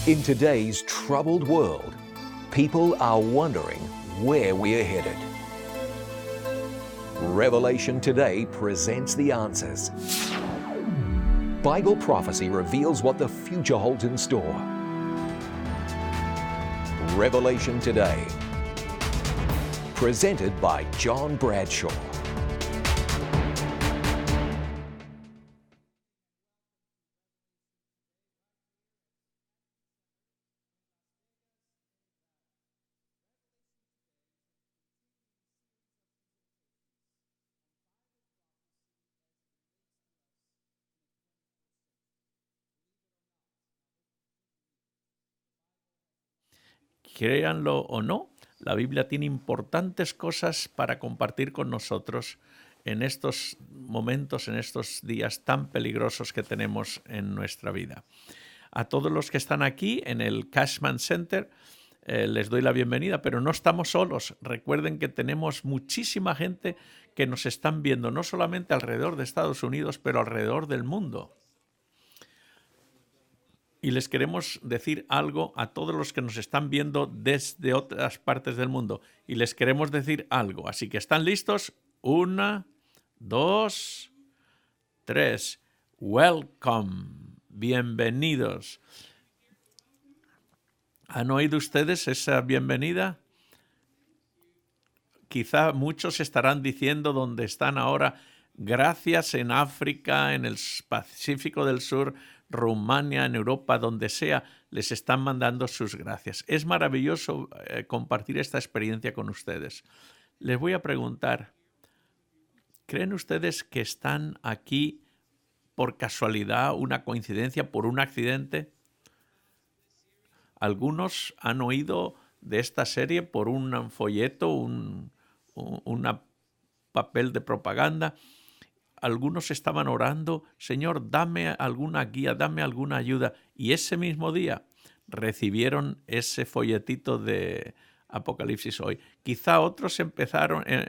In today's troubled world, people are wondering where we are headed. Revelation Today presents the answers. Bible prophecy reveals what the future holds in store. Revelation Today, presented by John Bradshaw. Créanlo o no, la Biblia tiene importantes cosas para compartir con nosotros en estos momentos, en estos días tan peligrosos que tenemos en nuestra vida. A todos los que están aquí en el Cashman Center, les doy la bienvenida, pero no estamos solos. Recuerden que tenemos muchísima gente que nos están viendo, no solamente alrededor de Estados Unidos, pero alrededor del mundo. Y les queremos decir algo a todos los que nos están viendo desde otras partes del mundo. Y les queremos decir algo. Así que, ¿están listos? 1, 2, 3. Welcome. Bienvenidos. ¿Han oído ustedes esa bienvenida? Quizá muchos estarán diciendo donde están ahora, gracias en África, en el Pacífico del Sur, Rumania, en Europa, donde sea, les están mandando sus gracias. Es maravilloso compartir esta experiencia con ustedes. Les voy a preguntar, ¿creen ustedes que están aquí por casualidad, una coincidencia, por un accidente? Algunos han oído de esta serie por un folleto, un papel de propaganda. Algunos estaban orando, Señor, dame alguna guía, dame alguna ayuda. Y ese mismo día recibieron ese folletito de Apocalipsis hoy. Quizá otros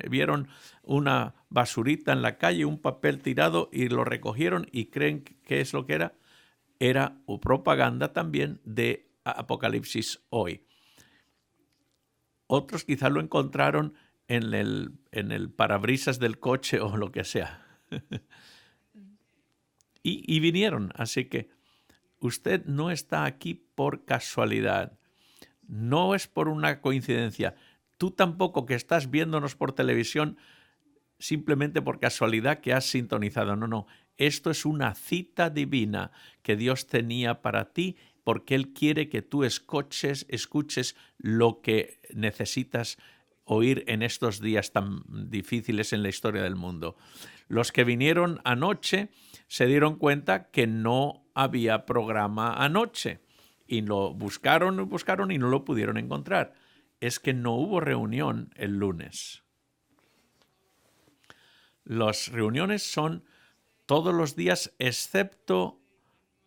vieron una basurita en la calle, un papel tirado y lo recogieron y creen que es lo que era. Era propaganda también de Apocalipsis hoy. Otros quizá lo encontraron en el parabrisas del coche o lo que sea. y vinieron, así que usted no está aquí por casualidad, no es por una coincidencia. Tú tampoco, que estás viéndonos por televisión simplemente por casualidad que has sintonizado. No. Esto es una cita divina que Dios tenía para ti porque Él quiere que tú escuches lo que necesitas oír en estos días tan difíciles en la historia del mundo. Los que vinieron anoche se dieron cuenta que no había programa anoche y lo buscaron y no lo pudieron encontrar. Es que no hubo reunión el lunes. Las reuniones son todos los días excepto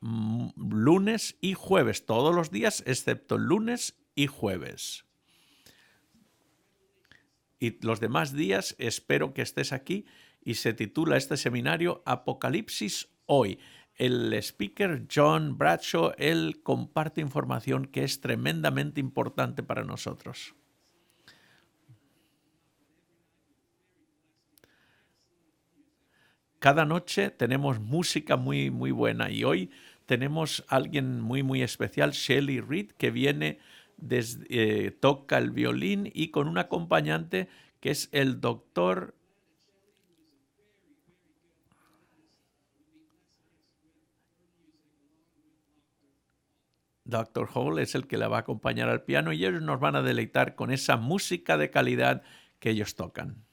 lunes y jueves. Todos los días excepto lunes y jueves. Y los demás días espero que estés aquí y se titula este seminario Apocalipsis hoy. El speaker John Bradshaw, él comparte información que es tremendamente importante para nosotros. Cada noche tenemos música muy, muy buena y hoy tenemos a alguien muy, muy especial, Shelley Reed, que viene, toca el violín y con un acompañante que es el doctor Hall, es el que la va a acompañar al piano y ellos nos van a deleitar con esa música de calidad que ellos tocan.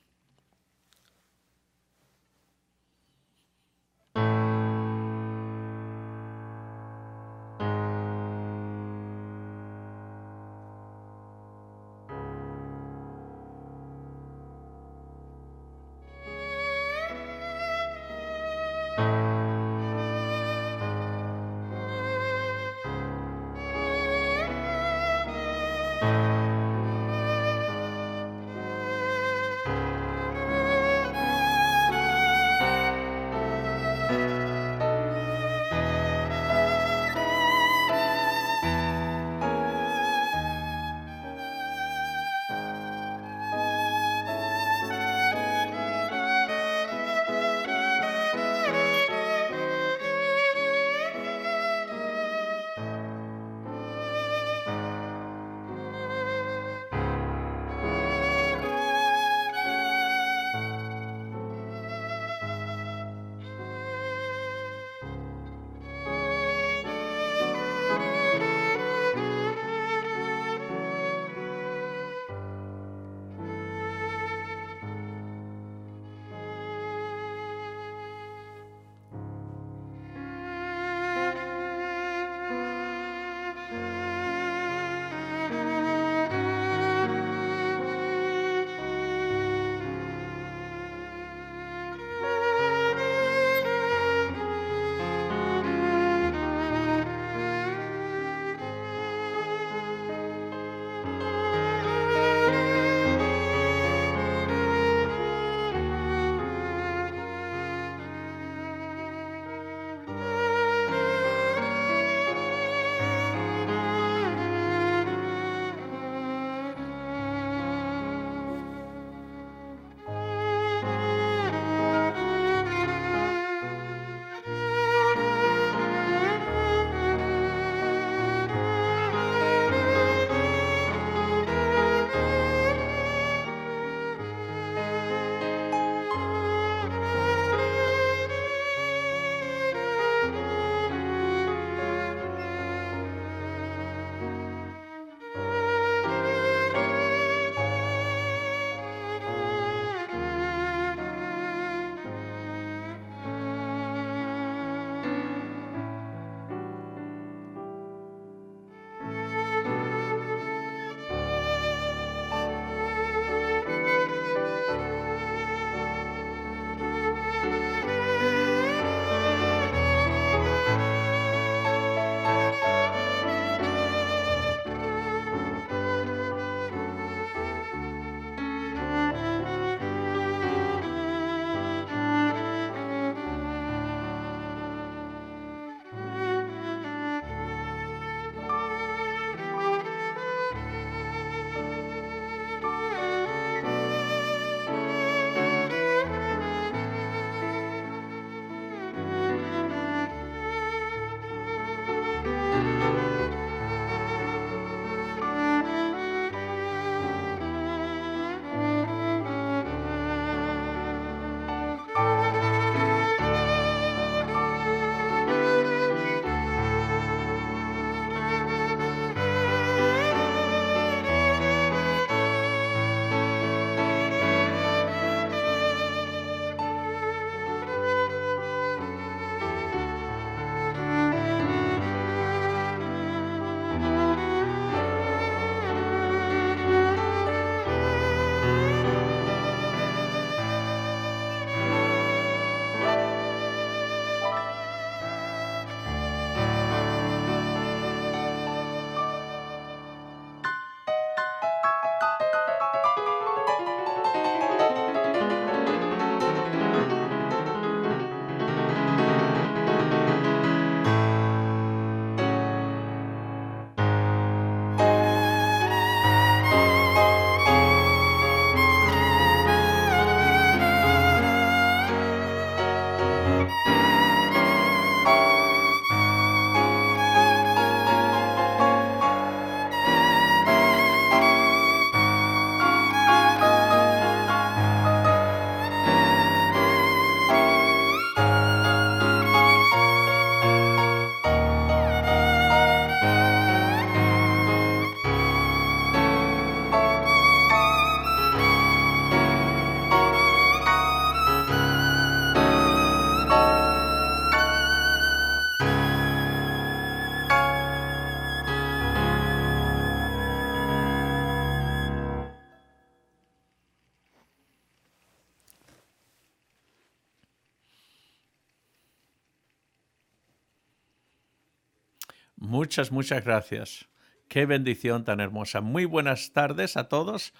Muchas, muchas gracias. Qué bendición tan hermosa. Muy buenas tardes a todos.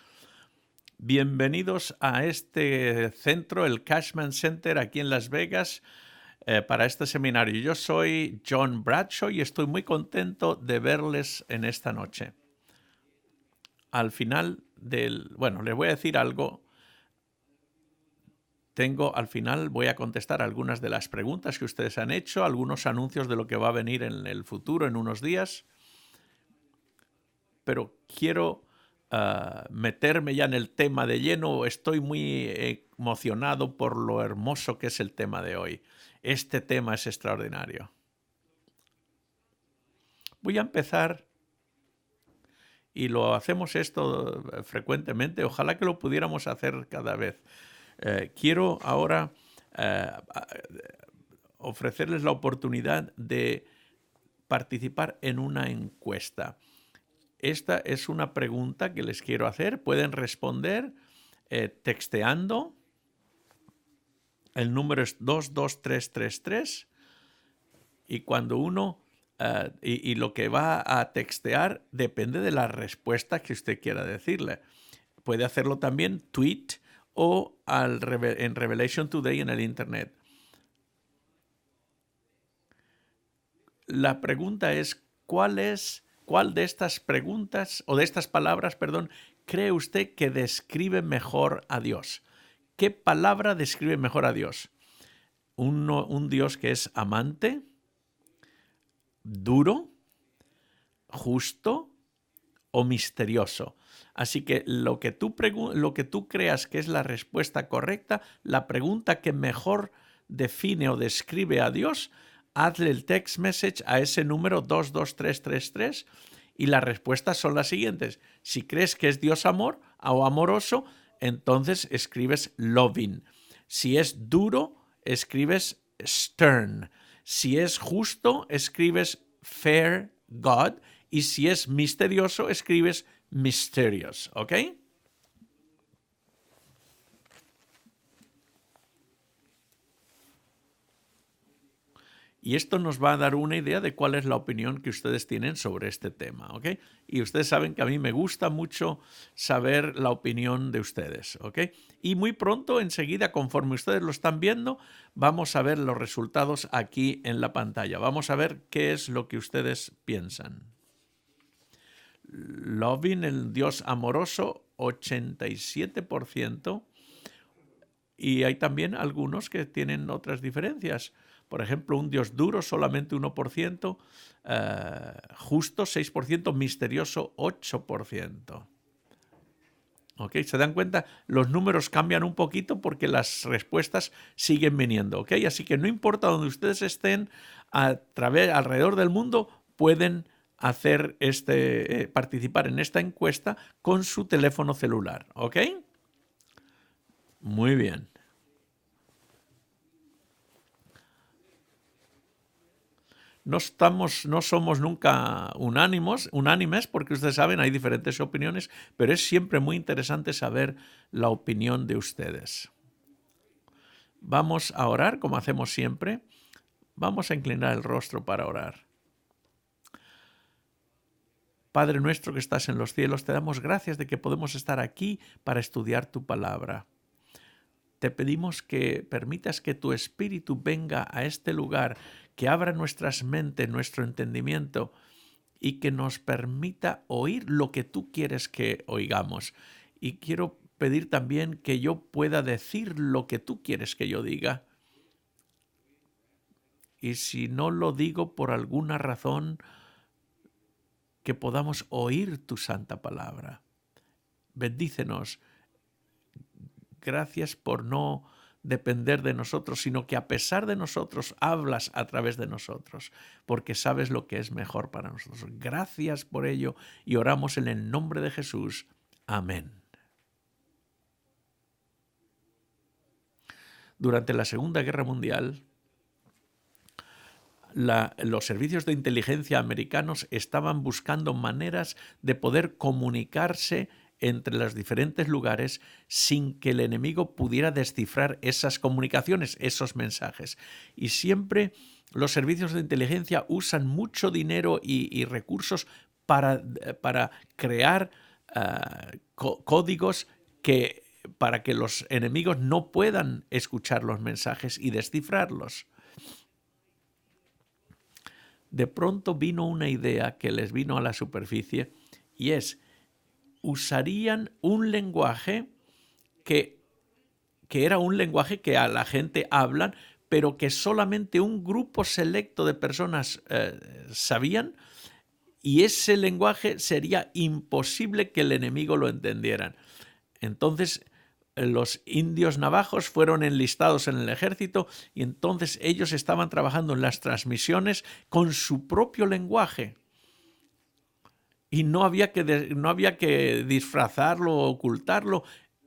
Bienvenidos a este centro, el Cashman Center, aquí en Las Vegas, para este seminario. Yo soy John Bradshaw y estoy muy contento de verles en esta noche. Al final les voy a decir algo. Al final voy a contestar algunas de las preguntas que ustedes han hecho, algunos anuncios de lo que va a venir en el futuro, en unos días. Pero quiero meterme ya en el tema de lleno. Estoy muy emocionado por lo hermoso que es el tema de hoy. Este tema es extraordinario. Voy a empezar, y lo hacemos esto frecuentemente, ojalá que lo pudiéramos hacer cada vez. Quiero ahora ofrecerles la oportunidad de participar en una encuesta. Esta es una pregunta que les quiero hacer. Pueden responder texteando. El número es 22333. Y cuando uno... y lo que va a textear depende de la respuesta que usted quiera decirle. Puede hacerlo también tweet o en Revelation Today en el Internet. La pregunta es, ¿cuál de estas preguntas o de estas palabras, cree usted que describe mejor a Dios? ¿Qué palabra describe mejor a Dios? Un Dios que es amante, duro, justo o misterioso. Así que lo que tú creas que es la respuesta correcta, la pregunta que mejor define o describe a Dios, hazle el text message a ese número 22333 y las respuestas son las siguientes. Si crees que es Dios amor o amoroso, entonces escribes loving. Si es duro, escribes stern. Si es justo, escribes fair God. Y si es misterioso, escribes mysterious, ¿ok? Y esto nos va a dar una idea de cuál es la opinión que ustedes tienen sobre este tema, ¿ok? Y ustedes saben que a mí me gusta mucho saber la opinión de ustedes, ¿ok? Y muy pronto, enseguida, conforme ustedes lo están viendo, vamos a ver los resultados aquí en la pantalla. Vamos a ver qué es lo que ustedes piensan. Loving, el Dios amoroso, 87%. Y hay también algunos que tienen otras diferencias. Por ejemplo, un Dios duro, solamente 1%, justo 6%, misterioso 8%. ¿Ok? ¿Se dan cuenta? Los números cambian un poquito porque las respuestas siguen viniendo. ¿Ok? Así que no importa donde ustedes estén, alrededor del mundo, pueden participar en esta encuesta con su teléfono celular. ¿Ok? Muy bien. No somos nunca unánimes, porque ustedes saben, hay diferentes opiniones, pero es siempre muy interesante saber la opinión de ustedes. Vamos a orar, como hacemos siempre. Vamos a inclinar el rostro para orar. Padre nuestro que estás en los cielos, te damos gracias de que podemos estar aquí para estudiar tu palabra. Te pedimos que permitas que tu Espíritu venga a este lugar, que abra nuestras mentes, nuestro entendimiento y que nos permita oír lo que tú quieres que oigamos. Y quiero pedir también que yo pueda decir lo que tú quieres que yo diga. Y si no lo digo por alguna razón, que podamos oír tu santa palabra. Bendícenos. Gracias por no depender de nosotros, sino que a pesar de nosotros hablas a través de nosotros, porque sabes lo que es mejor para nosotros. Gracias por ello y oramos en el nombre de Jesús. Amén. Durante la Segunda Guerra Mundial, los servicios de inteligencia americanos estaban buscando maneras de poder comunicarse entre los diferentes lugares sin que el enemigo pudiera descifrar esas comunicaciones, esos mensajes. Y siempre los servicios de inteligencia usan mucho dinero y recursos para crear códigos para que los enemigos no puedan escuchar los mensajes y descifrarlos. De pronto vino una idea que les vino a la superficie, y es, usarían un lenguaje que era un lenguaje que a la gente hablan, pero que solamente un grupo selecto de personas sabían, y ese lenguaje sería imposible que el enemigo lo entendieran. Entonces los indios navajos fueron enlistados en el ejército, y entonces ellos estaban trabajando en las transmisiones con su propio lenguaje. Y no había que disfrazarlo o ocultarlo.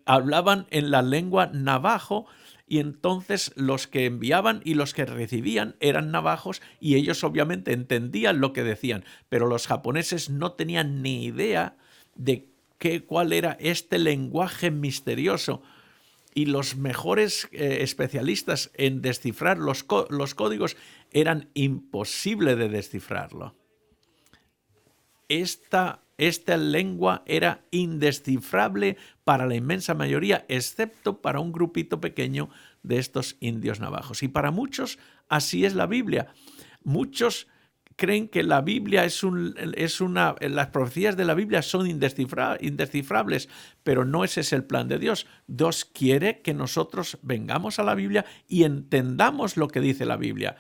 Hablaban en la lengua navajo, y entonces los que enviaban y los que recibían eran navajos, y ellos obviamente entendían lo que decían, pero los japoneses no tenían ni idea de cuál era este lenguaje misterioso. Y los mejores especialistas en descifrar los códigos eran imposible de descifrarlo. Esta lengua era indescifrable para la inmensa mayoría, excepto para un grupito pequeño de estos indios navajos. Y para muchos así es la Biblia. Muchos creen que la Biblia las profecías de la Biblia son indescifrables, pero no ese es el plan de Dios. Dios quiere que nosotros vengamos a la Biblia y entendamos lo que dice la Biblia.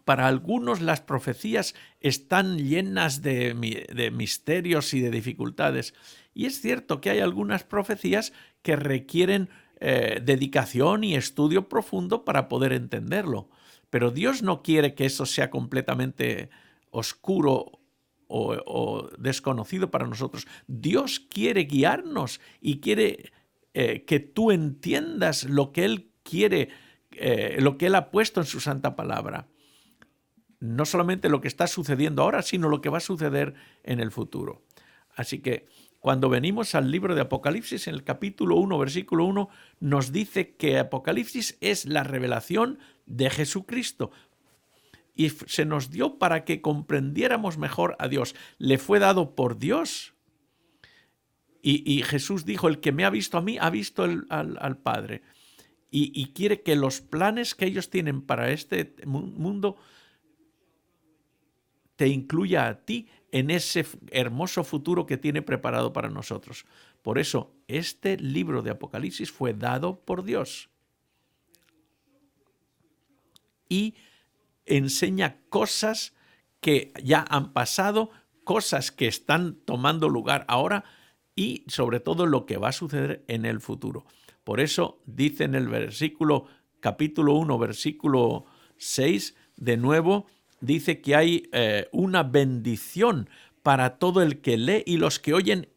Para algunos las profecías están llenas de misterios y de dificultades. Y es cierto que hay algunas profecías que requieren dedicación y estudio profundo para poder entenderlo. Pero Dios no quiere que eso sea completamente oscuro o desconocido para nosotros. Dios quiere guiarnos y quiere que tú entiendas lo que Él quiere, lo que Él ha puesto en su santa palabra. No solamente lo que está sucediendo ahora, sino lo que va a suceder en el futuro. Así que cuando venimos al libro de Apocalipsis, en el capítulo 1, versículo 1, nos dice que Apocalipsis es la revelación de Jesucristo. Y se nos dio para que comprendiéramos mejor a Dios. Le fue dado por Dios. Y Jesús dijo, el que me ha visto a mí, ha visto al Padre. Y quiere que los planes que ellos tienen para este mundo te incluya a ti en ese hermoso futuro que tiene preparado para nosotros. Por eso, este libro de Apocalipsis fue dado por Dios. Y enseña cosas que ya han pasado, cosas que están tomando lugar ahora y sobre todo lo que va a suceder en el futuro. Por eso dice en el capítulo 1, versículo 6, de nuevo, dice que hay una bendición para todo el que lee y los que oyen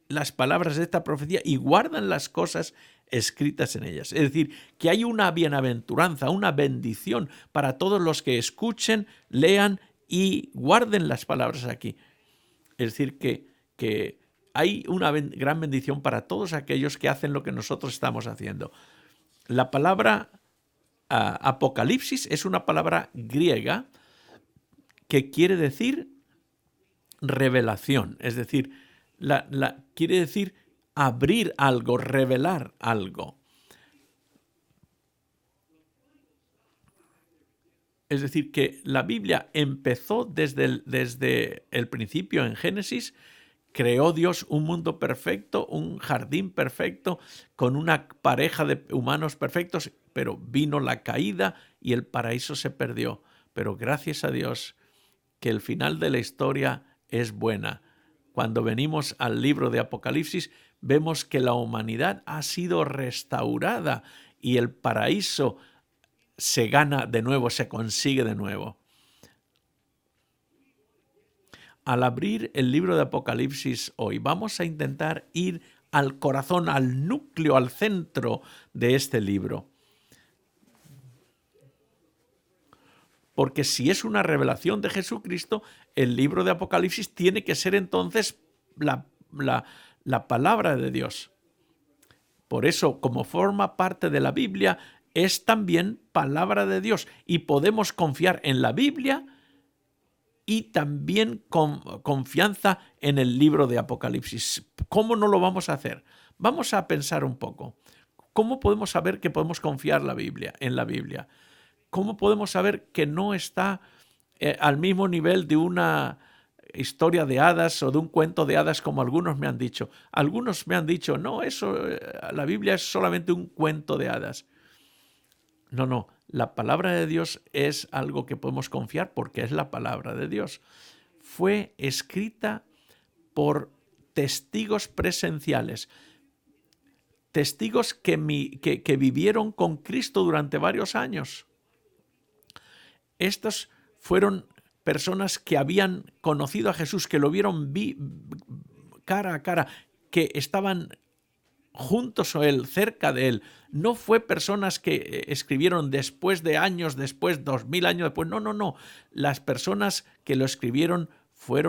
las palabras de esta profecía y guardan las cosas escritas en ellas. Es decir, que hay una bienaventuranza, una bendición para todos los que escuchen, lean y guarden las palabras aquí. Es decir, que hay una gran bendición para todos aquellos que hacen lo que nosotros estamos haciendo. La palabra Apocalipsis es una palabra griega que quiere decir revelación, es decir, quiere decir abrir algo, revelar algo. Es decir, que la Biblia empezó desde el principio en Génesis. Creó Dios un mundo perfecto, un jardín perfecto, con una pareja de humanos perfectos, pero vino la caída y el paraíso se perdió. Pero gracias a Dios que el final de la historia es buena. Cuando venimos al libro de Apocalipsis, vemos que la humanidad ha sido restaurada y el paraíso se gana de nuevo, se consigue de nuevo. Al abrir el libro de Apocalipsis hoy, vamos a intentar ir al corazón, al núcleo, al centro de este libro. Porque si es una revelación de Jesucristo, el libro de Apocalipsis tiene que ser entonces la palabra de Dios. Por eso, como forma parte de la Biblia, es también palabra de Dios y podemos confiar en la Biblia y también con confianza en el libro de Apocalipsis. ¿Cómo no lo vamos a hacer? Vamos a pensar un poco. ¿Cómo podemos saber que podemos confiar en la Biblia? ¿Cómo podemos saber que no está al mismo nivel de una historia de hadas o de un cuento de hadas como algunos me han dicho? Algunos me han dicho, no, la Biblia es solamente un cuento de hadas. No, la palabra de Dios es algo que podemos confiar porque es la palabra de Dios. Fue escrita por testigos presenciales, testigos que vivieron con Cristo durante varios años. Estos fueron personas que habían conocido a Jesús, que lo vieron cara a cara, que estaban juntos a él, cerca de él. No fue personas que escribieron después de años, después, 2000 años después. No. Las personas que lo escribieron fue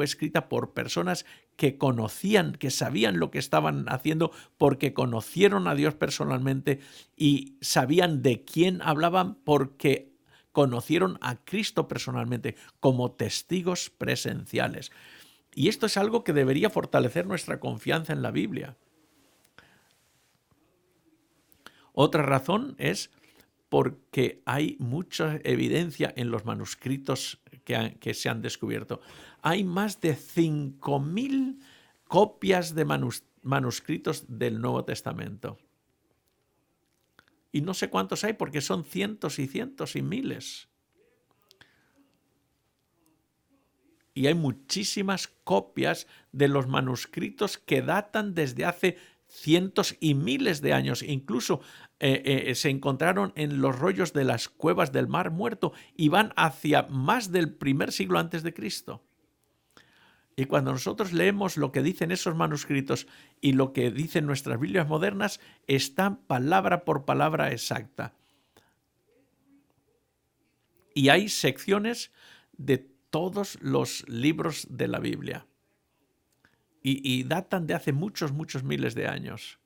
escrita por personas que conocían, que sabían lo que estaban haciendo porque conocieron a Dios personalmente y sabían de quién hablaban porque conocieron a Cristo personalmente como testigos presenciales. Y esto es algo que debería fortalecer nuestra confianza en la Biblia. Otra razón es porque hay mucha evidencia en los manuscritos que se han descubierto. Hay más de 5.000 copias de manuscritos del Nuevo Testamento. Y no sé cuántos hay porque son cientos y cientos y miles. Y hay muchísimas copias de los manuscritos que datan desde hace cientos y miles de años. Incluso se encontraron en los rollos de las cuevas del Mar Muerto y van hacia más del primer siglo antes de Cristo. Y cuando nosotros leemos lo que dicen esos manuscritos y lo que dicen nuestras Biblias modernas, está palabra por palabra exacta. Y hay secciones de todos los libros de la Biblia. Y datan de hace muchos, muchos miles de años.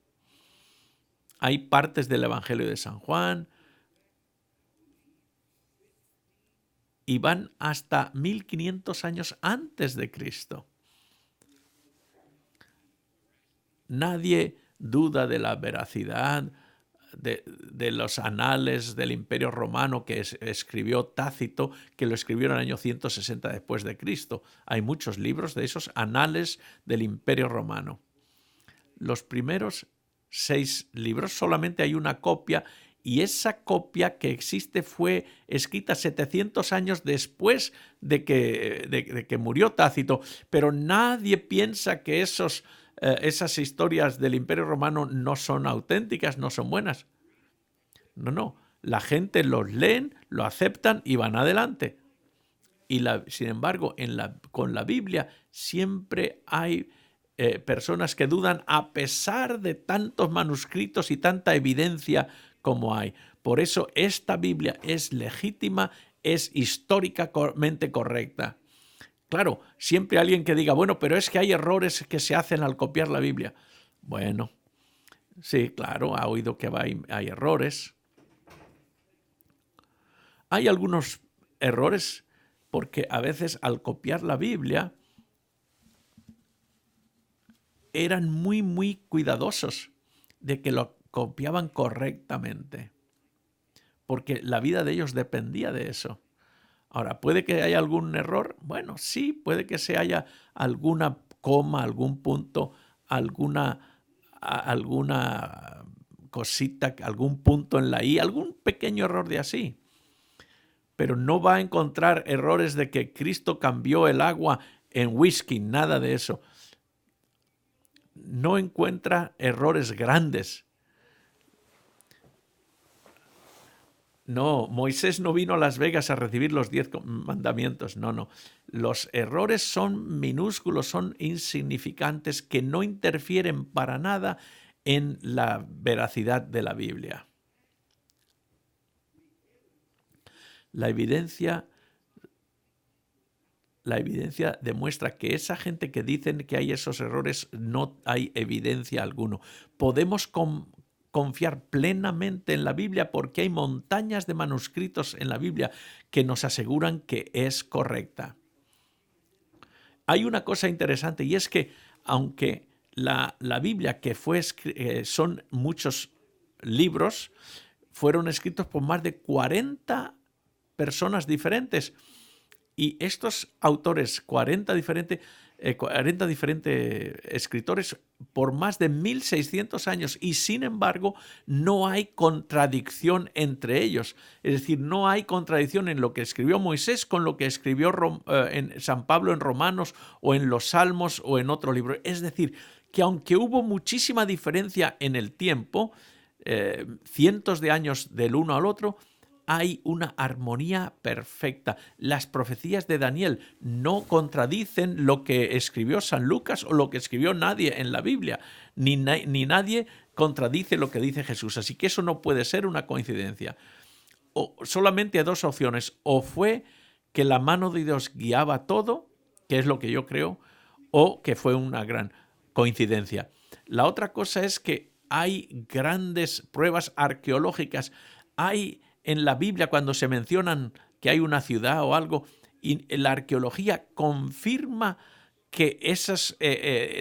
Hay partes del Evangelio de San Juan y van hasta 1500 años antes de Cristo. Nadie duda de la veracidad de los anales del Imperio Romano que escribió Tácito, que lo escribió en el año 160 después de Cristo. Hay muchos libros de esos anales del Imperio Romano. Los primeros 6 libros solamente hay una copia y esa copia que existe fue escrita 700 años después de que murió Tácito, pero nadie piensa que esas historias del Imperio Romano no son auténticas, no son buenas. No. La gente los leen, lo aceptan y van adelante. Sin embargo, con la Biblia siempre hay personas que dudan a pesar de tantos manuscritos y tanta evidencia como hay. Por eso esta Biblia es legítima, es históricamente correcta. Claro, siempre hay alguien que diga, bueno, pero es que hay errores que se hacen al copiar la Biblia. Bueno, sí, claro, ha oído que hay errores. Hay algunos errores porque a veces al copiar la Biblia eran muy, muy cuidadosos de que lo copiaban correctamente, porque la vida de ellos dependía de eso. Ahora, ¿puede que haya algún error? Bueno, sí, puede que se haya alguna coma, algún punto, alguna cosita, algún punto en la I, algún pequeño error de así. Pero no va a encontrar errores de que Cristo cambió el agua en whisky, nada de eso. No encuentra errores grandes. No, Moisés no vino a Las Vegas a recibir los 10 mandamientos. No. Los errores son minúsculos, son insignificantes, que no interfieren para nada en la veracidad de la Biblia. La evidencia demuestra que esa gente que dicen que hay esos errores, no hay evidencia alguna. Podemos confiar plenamente en la Biblia porque hay montañas de manuscritos en la Biblia que nos aseguran que es correcta. Hay una cosa interesante y es que aunque la Biblia, que son muchos libros, fueron escritos por más de 40 personas diferentes. Y estos autores, 40 diferentes escritores, por más de 1600 años, y sin embargo no hay contradicción entre ellos. Es decir, no hay contradicción en lo que escribió Moisés con lo que escribió en San Pablo en Romanos o en los Salmos o en otro libro. Es decir, que aunque hubo muchísima diferencia en el tiempo, cientos de años del uno al otro, hay una armonía perfecta. Las profecías de Daniel no contradicen lo que escribió San Lucas o lo que escribió nadie en la Biblia, ni nadie contradice lo que dice Jesús. Así que eso no puede ser una coincidencia. Solamente hay dos opciones. O fue que la mano de Dios guiaba todo, que es lo que yo creo, o que fue una gran coincidencia. La otra cosa es que hay grandes pruebas arqueológicas. Hay en la Biblia, cuando se mencionan que hay una ciudad o algo, y la arqueología confirma que esas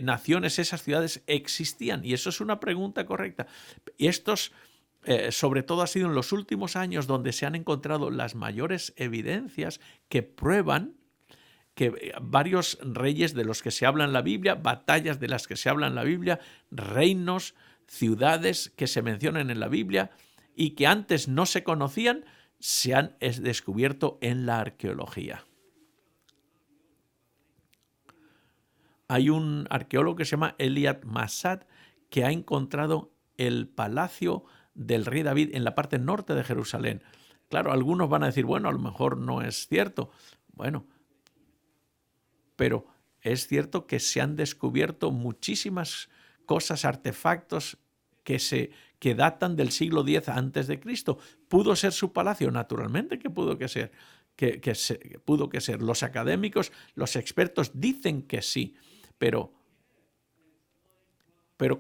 naciones, esas ciudades existían. Y eso es una pregunta correcta. Y sobre todo ha sido en los últimos años donde se han encontrado las mayores evidencias que prueban que varios reyes de los que se habla en la Biblia, batallas de las que se habla en la Biblia, reinos, ciudades que se mencionan en la Biblia y que antes no se conocían, se han descubierto en la arqueología. Hay un arqueólogo que se llama Eliad Massad que ha encontrado el palacio del rey David en la parte norte de Jerusalén. Claro, algunos van a decir, bueno, a lo mejor no es cierto. Bueno, pero es cierto que se han descubierto muchísimas cosas, artefactos que datan del siglo X antes de Cristo. ¿Pudo ser su palacio? Naturalmente que pudo que ser. Pudo que ser. Los académicos, los expertos dicen que sí, pero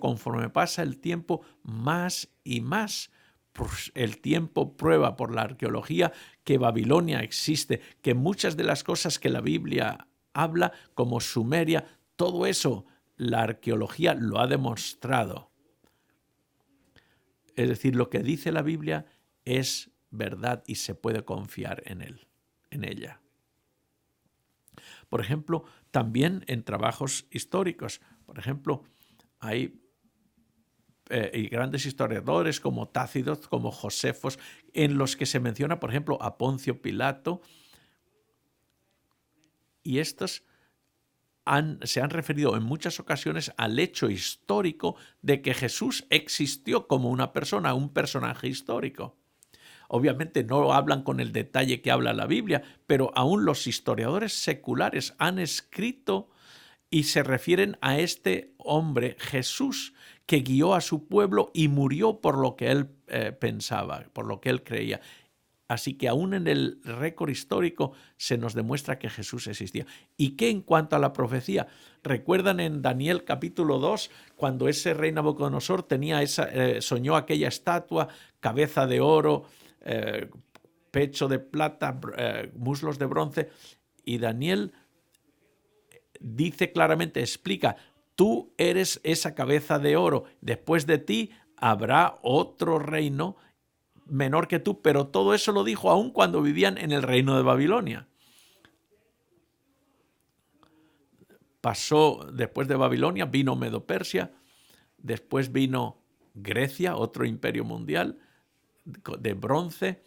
conforme pasa el tiempo, más y más, pues el tiempo prueba por la arqueología que Babilonia existe, que muchas de las cosas que la Biblia habla, como Sumeria, todo eso la arqueología lo ha demostrado. Es decir, lo que dice la Biblia es verdad y se puede confiar en ella. Por ejemplo, también en trabajos históricos. Por ejemplo, hay grandes historiadores como Tácito, como Josefos, en los que se menciona, por ejemplo, a Poncio Pilato, y estos se han referido en muchas ocasiones al hecho histórico de que Jesús existió como una persona, un personaje histórico. Obviamente no hablan con el detalle que habla la Biblia, pero aún los historiadores seculares han escrito y se refieren a este hombre, Jesús, que guió a su pueblo y murió por lo que él pensaba, por lo que él creía. Así que aún en el récord histórico se nos demuestra que Jesús existía. ¿Y qué en cuanto a la profecía? ¿Recuerdan en Daniel capítulo 2, cuando ese rey Nabucodonosor soñó aquella estatua, cabeza de oro, pecho de plata, muslos de bronce? Y Daniel dice claramente, explica, tú eres esa cabeza de oro, después de ti habrá otro reino menor que tú, pero todo eso lo dijo aún cuando vivían en el reino de Babilonia. Pasó después de Babilonia, vino Medo-Persia, después vino Grecia, otro imperio mundial de bronce.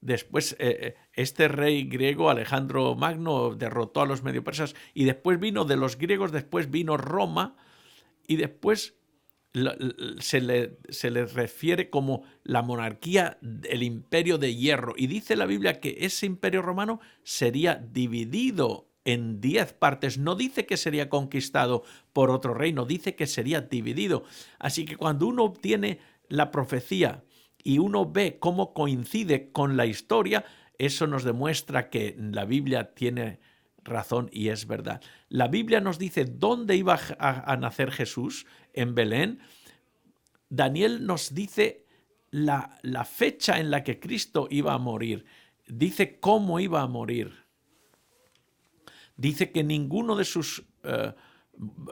Después este rey griego, Alejandro Magno, derrotó a los medio-persas y después vino de los griegos, después vino Roma y después se le refiere como la monarquía, el imperio de hierro. Y dice la Biblia que ese imperio romano sería dividido en 10 partes. No dice que sería conquistado por otro reino, dice que sería dividido. Así que cuando uno obtiene la profecía y uno ve cómo coincide con la historia, eso nos demuestra que la Biblia tiene razón y es verdad. La Biblia nos dice dónde iba a nacer Jesús, en Belén. Daniel nos dice la fecha en la que Cristo iba a morir. Dice cómo iba a morir. Dice que ninguno de sus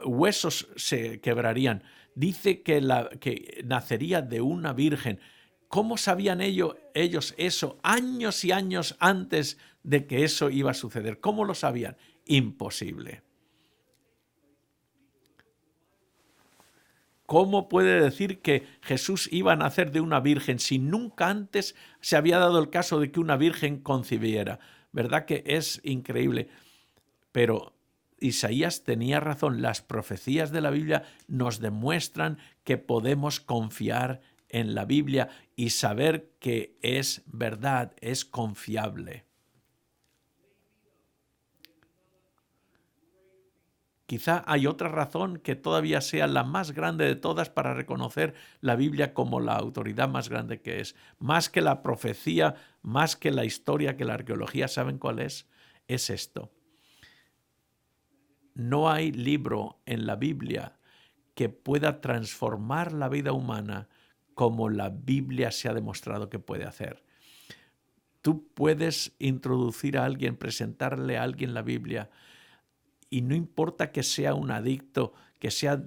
huesos se quebrarían. Dice que nacería de una virgen. ¿Cómo sabían ellos eso años y años antes de que eso iba a suceder? ¿Cómo lo sabían? Imposible. ¿Cómo puede decir que Jesús iba a nacer de una virgen si nunca antes se había dado el caso de que una virgen concibiera? ¿Verdad que es increíble? Pero Isaías tenía razón. Las profecías de la Biblia nos demuestran que podemos confiar en la Biblia y saber que es verdad, es confiable. Quizá hay otra razón que todavía sea la más grande de todas para reconocer la Biblia como la autoridad más grande que es. Más que la profecía, más que la historia, que la arqueología, ¿saben cuál es? Es esto. No hay libro en la Biblia que pueda transformar la vida humana como la Biblia se ha demostrado que puede hacer. Tú puedes introducir a alguien, presentarle a alguien la Biblia, y no importa que sea un adicto, que sea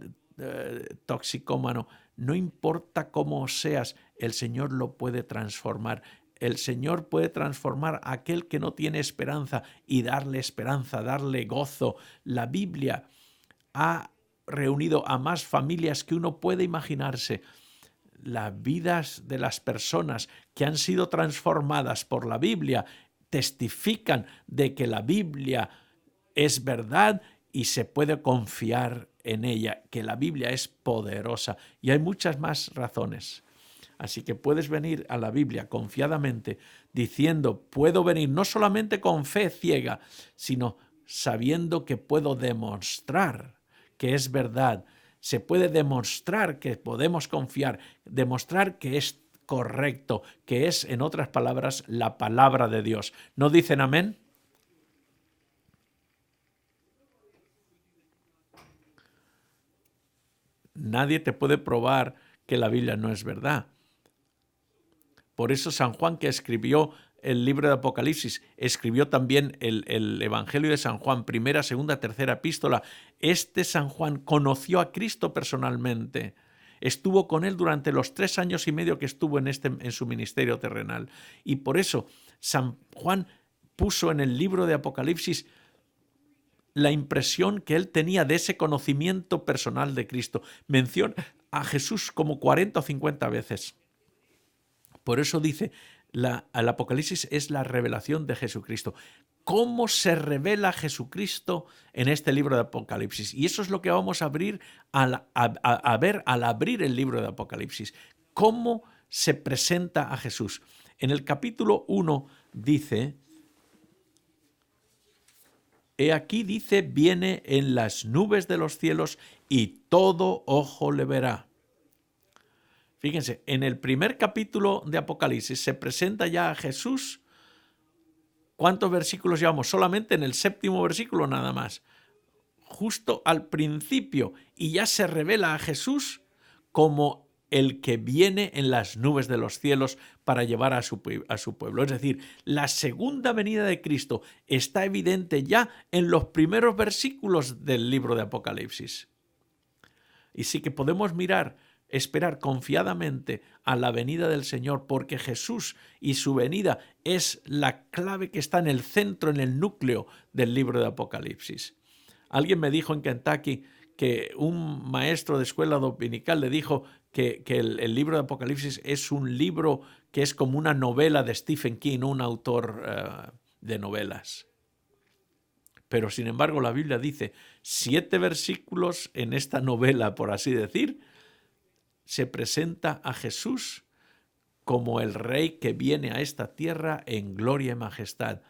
toxicómano, no importa cómo seas, el Señor lo puede transformar. El Señor puede transformar a aquel que no tiene esperanza y darle esperanza, darle gozo. La Biblia ha reunido a más familias que uno puede imaginarse. Las vidas de las personas que han sido transformadas por la Biblia testifican de que la Biblia es verdad y se puede confiar en ella, que la Biblia es poderosa. Y hay muchas más razones. Así que puedes venir a la Biblia confiadamente diciendo, puedo venir no solamente con fe ciega, sino sabiendo que puedo demostrar que es verdad. Se puede demostrar que podemos confiar, demostrar que es correcto, que es, en otras palabras, la palabra de Dios. ¿No dicen amén? Nadie te puede probar que la Biblia no es verdad. Por eso San Juan, que escribió el libro de Apocalipsis, escribió también el Evangelio de San Juan, primera, segunda, tercera epístola. Este San Juan conoció a Cristo personalmente. Estuvo con él durante los 3 años y medio que estuvo en su ministerio terrenal. Y por eso San Juan puso en el libro de Apocalipsis la impresión que él tenía de ese conocimiento personal de Cristo. Menciona a Jesús como 40 o 50 veces. Por eso dice, el Apocalipsis es la revelación de Jesucristo. ¿Cómo se revela Jesucristo en este libro de Apocalipsis? Y eso es lo que vamos a ver al abrir el libro de Apocalipsis. ¿Cómo se presenta a Jesús? En el capítulo 1 dice, he aquí, dice, viene en las nubes de los cielos y todo ojo le verá. Fíjense, en el primer capítulo de Apocalipsis se presenta ya a Jesús. ¿Cuántos versículos llevamos? Solamente en el 7º versículo nada más. Justo al principio. Y ya se revela a Jesús como el que viene en las nubes de los cielos para llevar a su pueblo. Es decir, la segunda venida de Cristo está evidente ya en los primeros versículos del libro de Apocalipsis. Y sí que podemos esperar confiadamente a la venida del Señor, porque Jesús y su venida es la clave que está en el centro, en el núcleo del libro de Apocalipsis. Alguien me dijo en Kentucky que un maestro de escuela dominical le dijo que el libro de Apocalipsis es un libro que es como una novela de Stephen King, un autor de novelas. Pero sin embargo la Biblia dice 7 versículos en esta novela, por así decir, se presenta a Jesús como el Rey que viene a esta tierra en gloria y majestad.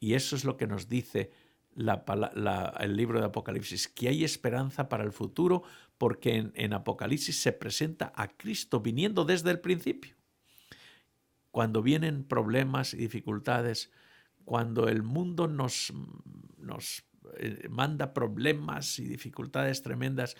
Y eso es lo que nos dice el libro de Apocalipsis, que hay esperanza para el futuro, porque en Apocalipsis se presenta a Cristo viniendo desde el principio. Cuando vienen problemas y dificultades, cuando el mundo nos manda problemas y dificultades tremendas,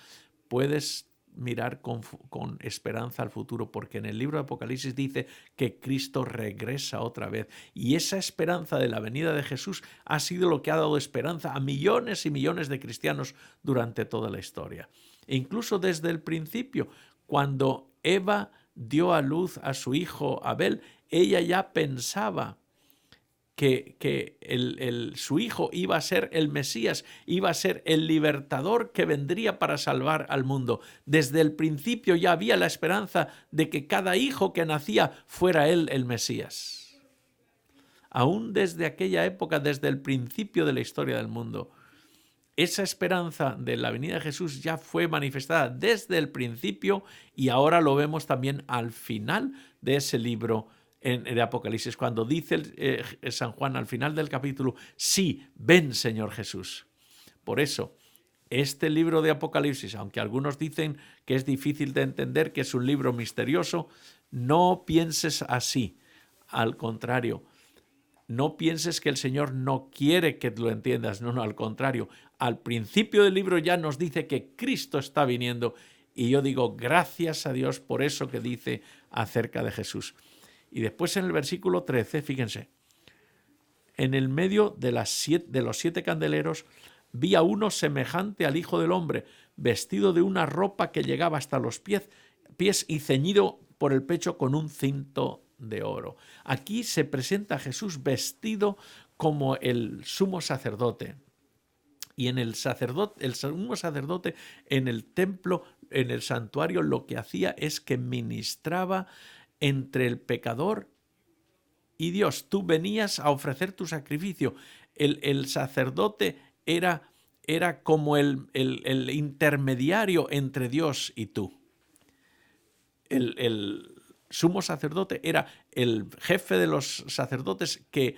puedes mirar con esperanza al futuro, porque en el libro de Apocalipsis dice que Cristo regresa otra vez. Y esa esperanza de la venida de Jesús ha sido lo que ha dado esperanza a millones y millones de cristianos durante toda la historia. E incluso desde el principio, cuando Eva dio a luz a su hijo Abel, ella ya pensaba que su hijo iba a ser el Mesías, iba a ser el libertador que vendría para salvar al mundo. Desde el principio ya había la esperanza de que cada hijo que nacía fuera él el Mesías. Aún desde aquella época, desde el principio de la historia del mundo, esa esperanza de la venida de Jesús ya fue manifestada desde el principio y ahora lo vemos también al final de ese libro en el Apocalipsis, cuando dice San Juan al final del capítulo: sí, ven Señor Jesús. Por eso, este libro de Apocalipsis, aunque algunos dicen que es difícil de entender, que es un libro misterioso, no pienses así. Al contrario, no pienses que el Señor no quiere que lo entiendas. No, al contrario. Al principio del libro ya nos dice que Cristo está viniendo y yo digo gracias a Dios por eso que dice acerca de Jesús. Y después en el versículo 13, fíjense, en el medio de los 7 candeleros vi a uno semejante al Hijo del Hombre, vestido de una ropa que llegaba hasta los pies y ceñido por el pecho con un cinto de oro. Aquí se presenta a Jesús vestido como el sumo sacerdote. Y en el sumo sacerdote en el templo, en el santuario, lo que hacía es que ministraba entre el pecador y Dios. Tú venías a ofrecer tu sacrificio. El sacerdote era como el intermediario entre Dios y tú. El sumo sacerdote era el jefe de los sacerdotes que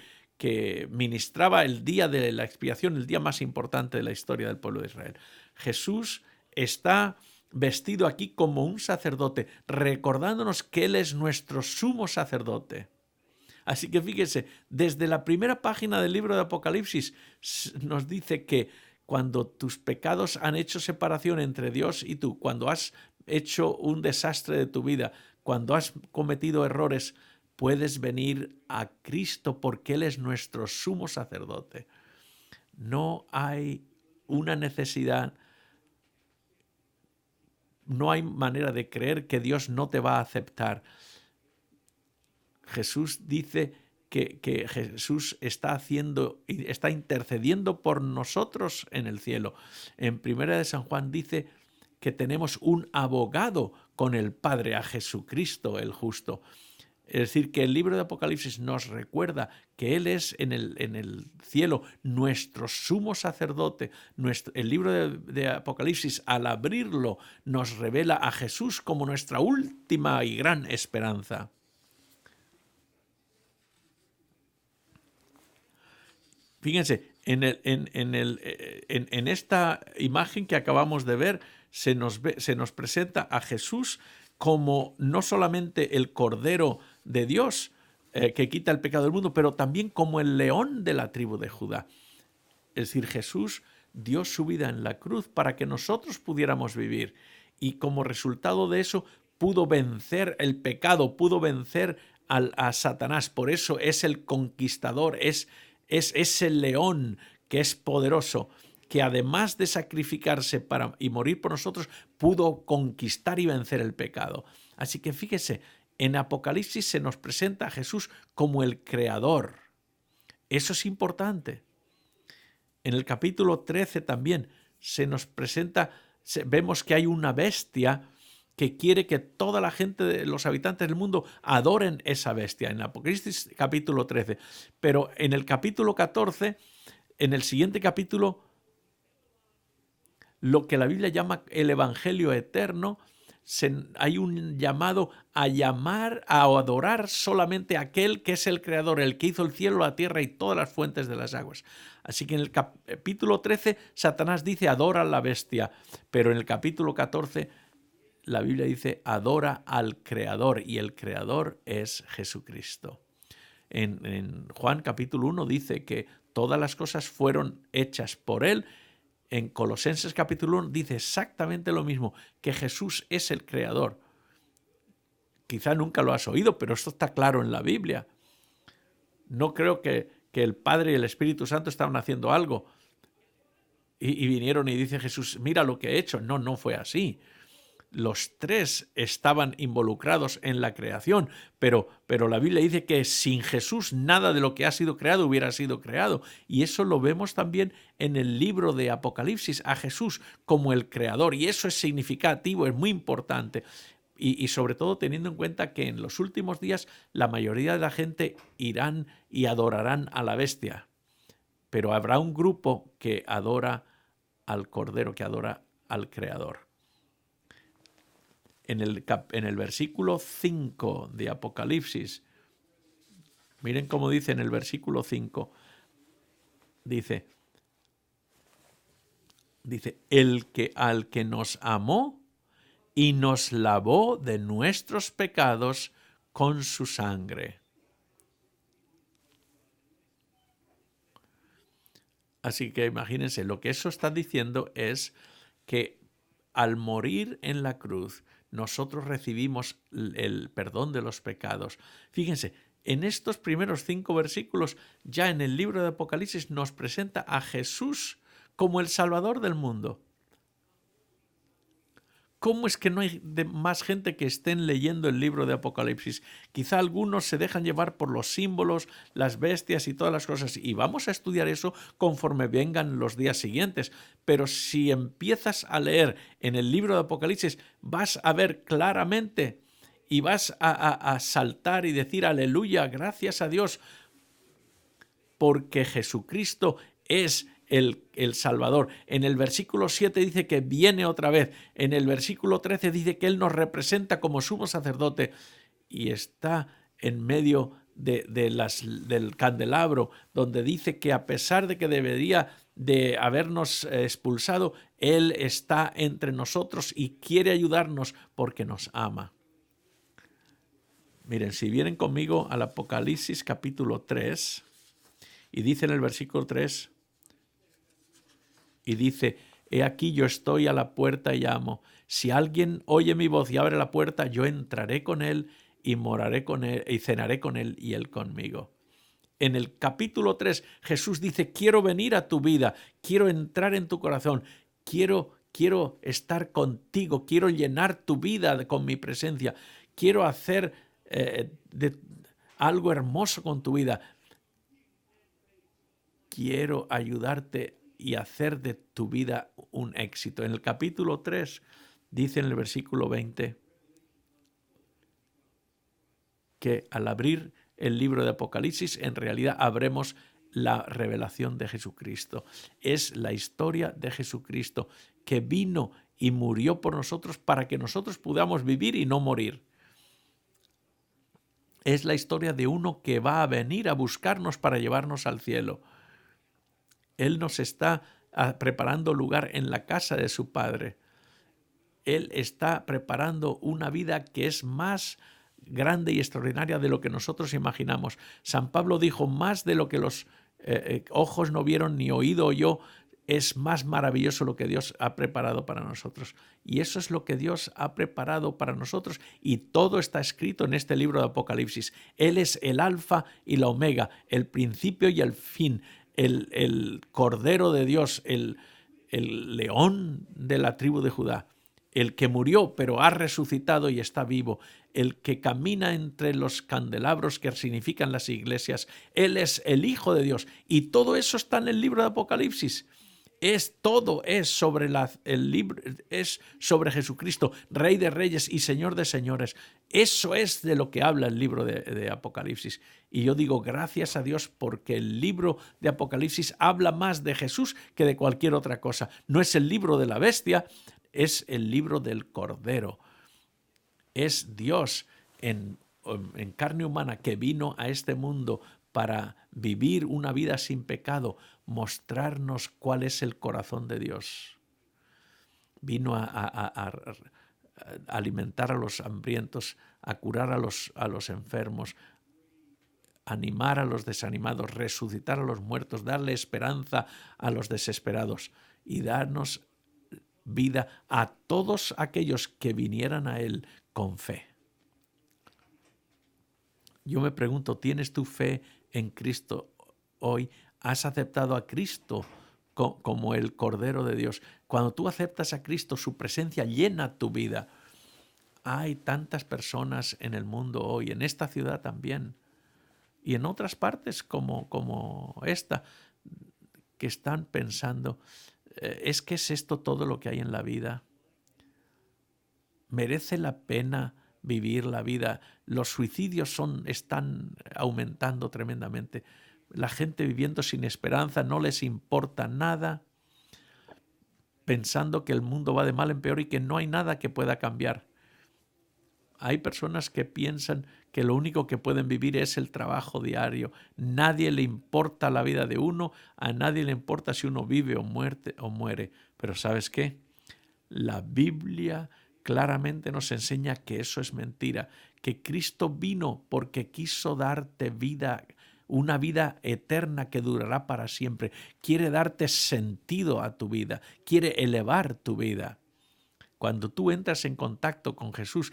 ministraba el día de la expiación, el día más importante de la historia del pueblo de Israel. Jesús está vestido aquí como un sacerdote, recordándonos que Él es nuestro sumo sacerdote. Así que fíjese, desde la primera página del libro de Apocalipsis nos dice que cuando tus pecados han hecho separación entre Dios y tú, cuando has hecho un desastre de tu vida, cuando has cometido errores, puedes venir a Cristo porque Él es nuestro sumo sacerdote. No hay una necesidad, no hay manera de creer que Dios no te va a aceptar. Jesús dice que Jesús está intercediendo por nosotros en el cielo. En Primera de San Juan dice que tenemos un abogado con el Padre, a Jesucristo el justo. Es decir, que el libro de Apocalipsis nos recuerda que Él es en el cielo nuestro sumo sacerdote. El libro de Apocalipsis, al abrirlo, nos revela a Jesús como nuestra última y gran esperanza. Fíjense, en esta imagen que acabamos de ver, se nos presenta a Jesús como no solamente el Cordero de Dios que quita el pecado del mundo, pero también como el león de la tribu de Judá. Es decir, Jesús dio su vida en la cruz para que nosotros pudiéramos vivir y como resultado de eso pudo vencer el pecado, pudo vencer a Satanás. Por eso es el conquistador, es el león que es poderoso, que además de sacrificarse y morir por nosotros, pudo conquistar y vencer el pecado. Así que fíjese, en Apocalipsis se nos presenta a Jesús como el creador. Eso es importante. En el capítulo 13 también se nos presenta, vemos que hay una bestia que quiere que toda la gente, los habitantes del mundo, adoren esa bestia, en Apocalipsis capítulo 13. Pero en el capítulo 14, en el siguiente capítulo, lo que la Biblia llama el Evangelio eterno, hay un llamado a adorar solamente a aquel que es el Creador, el que hizo el cielo, la tierra y todas las fuentes de las aguas. Así que en el capítulo 13, Satanás dice adora a la bestia, pero en el capítulo 14, la Biblia dice adora al Creador, y el Creador es Jesucristo. En Juan capítulo 1 dice que todas las cosas fueron hechas por Él. En Colosenses capítulo 1 dice exactamente lo mismo, que Jesús es el creador. Quizá nunca lo has oído, pero esto está claro en la Biblia. No creo que el Padre y el Espíritu Santo estaban haciendo algo y vinieron y dice Jesús, mira lo que he hecho. No, no fue así. Los tres estaban involucrados en la creación, pero la Biblia dice que sin Jesús nada de lo que ha sido creado hubiera sido creado. Y eso lo vemos también en el libro de Apocalipsis, a Jesús como el creador. Y eso es significativo, es muy importante. Y sobre todo teniendo en cuenta que en los últimos días la mayoría de la gente irán y adorarán a la bestia. Pero habrá un grupo que adora al Cordero, que adora al Creador. En el versículo 5 de Apocalipsis, miren cómo dice en el versículo 5, dice, al que nos amó y nos lavó de nuestros pecados con su sangre. Así que imagínense, lo que eso está diciendo es que al morir en la cruz, nosotros recibimos el perdón de los pecados. Fíjense, en estos primeros 5 versículos, ya en el libro de Apocalipsis nos presenta a Jesús como el Salvador del mundo. ¿Cómo es que no hay más gente que estén leyendo el libro de Apocalipsis? Quizá algunos se dejan llevar por los símbolos, las bestias y todas las cosas, y vamos a estudiar eso conforme vengan los días siguientes. Pero si empiezas a leer en el libro de Apocalipsis, vas a ver claramente y vas a saltar y decir aleluya, gracias a Dios, porque Jesucristo es el Salvador. En el versículo 7 dice que viene otra vez. En el versículo 13 dice que Él nos representa como sumo sacerdote y está en medio del candelabro, donde dice que a pesar de que debería de habernos expulsado, Él está entre nosotros y quiere ayudarnos porque nos ama. Miren, si vienen conmigo al Apocalipsis capítulo 3, y dice en el versículo 3, y dice, he aquí yo estoy a la puerta y llamo. Si alguien oye mi voz y abre la puerta, yo entraré con él y moraré con él y cenaré con él y él conmigo. En el capítulo 3, Jesús dice, quiero venir a tu vida, quiero entrar en tu corazón, quiero estar contigo, quiero llenar tu vida con mi presencia, quiero hacer algo hermoso con tu vida. Quiero ayudarte y hacer de tu vida un éxito. En el capítulo 3 dice en el versículo 20 que al abrir el libro de Apocalipsis en realidad abremos la revelación de Jesucristo. Es la historia de Jesucristo que vino y murió por nosotros para que nosotros podamos vivir y no morir. Es la historia de uno que va a venir a buscarnos para llevarnos al cielo. Él nos está preparando lugar en la casa de su Padre. Él está preparando una vida que es más grande y extraordinaria de lo que nosotros imaginamos. San Pablo dijo, más de lo que los ojos no vieron ni oído oyó, es más maravilloso lo que Dios ha preparado para nosotros. Y eso es lo que Dios ha preparado para nosotros. Y todo está escrito en este libro de Apocalipsis. Él es el alfa y la omega, el principio y el fin, el Cordero de Dios, el león de la tribu de Judá, el que murió pero ha resucitado y está vivo, el que camina entre los candelabros que significan las iglesias. Él es el Hijo de Dios y todo eso está en el libro de Apocalipsis. Todo es sobre el libro, es sobre Jesucristo, Rey de Reyes y Señor de Señores. Eso es de lo que habla el libro de Apocalipsis. Y yo digo gracias a Dios porque el libro de Apocalipsis habla más de Jesús que de cualquier otra cosa. No es el libro de la bestia, es el libro del Cordero. Es Dios en carne humana que vino a este mundo para vivir una vida sin pecado, mostrarnos cuál es el corazón de Dios. Vino a alimentar a los hambrientos, a curar a los enfermos, animar a los desanimados, resucitar a los muertos, darle esperanza a los desesperados y darnos vida a todos aquellos que vinieran a Él con fe. Yo me pregunto, ¿tienes tu fe en Cristo hoy? ¿Has aceptado a Cristo como el Cordero de Dios? Cuando tú aceptas a Cristo, su presencia llena tu vida. Hay tantas personas en el mundo hoy, en esta ciudad también, y en otras partes como esta, que están pensando, ¿es que es esto todo lo que hay en la vida? ¿Merece la pena vivir la vida? Los suicidios están aumentando tremendamente. La gente viviendo sin esperanza, no les importa nada, pensando que el mundo va de mal en peor y que no hay nada que pueda cambiar. Hay personas que piensan que lo único que pueden vivir es el trabajo diario. Nadie le importa la vida de uno, a nadie le importa si uno vive o muere. Pero ¿sabes qué? La Biblia claramente nos enseña que eso es mentira, que Cristo vino porque quiso darte vida, una vida eterna que durará para siempre. Quiere darte sentido a tu vida, quiere elevar tu vida. Cuando tú entras en contacto con Jesús,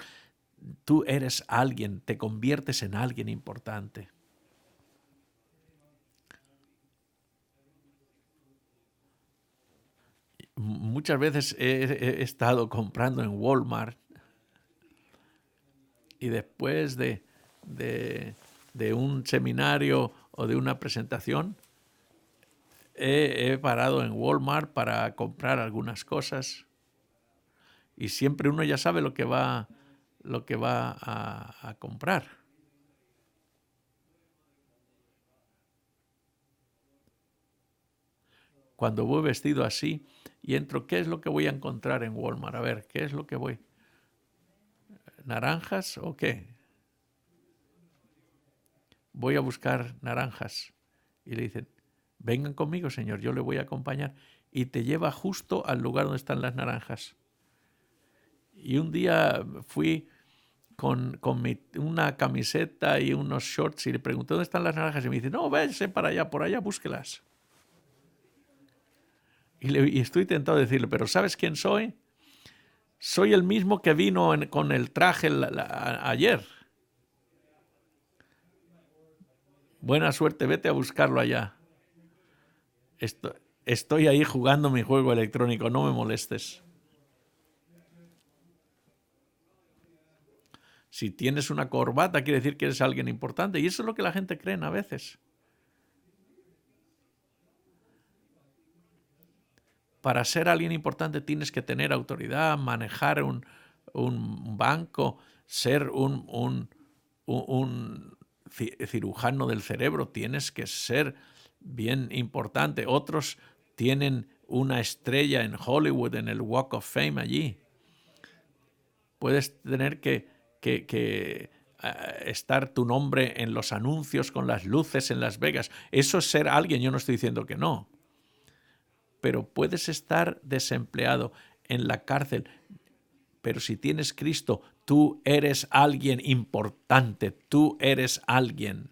tú eres alguien, te conviertes en alguien importante. Muchas veces he estado comprando en Walmart y después de un seminario o de una presentación, he parado en Walmart para comprar algunas cosas y siempre uno ya sabe lo que va a comprar. Cuando voy vestido así y entro, ¿qué es lo que voy a encontrar en Walmart? A ver, ¿qué es lo que voy? ¿Naranjas o qué? Voy a buscar naranjas. Y le dicen, vengan conmigo, señor, yo le voy a acompañar. Y te lleva justo al lugar donde están las naranjas. Y un día fui con una camiseta y unos shorts y le pregunté, ¿dónde están las naranjas? Y me dice, no, váyase para allá, por allá, búsquelas. Y estoy tentado de decirle, pero ¿sabes quién soy? Soy el mismo que vino con el traje ayer. Buena suerte, vete a buscarlo allá. Estoy ahí jugando mi juego electrónico, no me molestes. Si tienes una corbata, quiere decir que eres alguien importante. Y eso es lo que la gente cree a veces. Para ser alguien importante tienes que tener autoridad, manejar un banco, ser un cirujano del cerebro, tienes que ser bien importante. Otros tienen una estrella en Hollywood, en el Walk of Fame allí. Puedes tener que estar tu nombre en los anuncios con las luces en Las Vegas. Eso es ser alguien, yo no estoy diciendo que no. Pero puedes estar desempleado en la cárcel. Pero si tienes Cristo, tú eres alguien importante, tú eres alguien.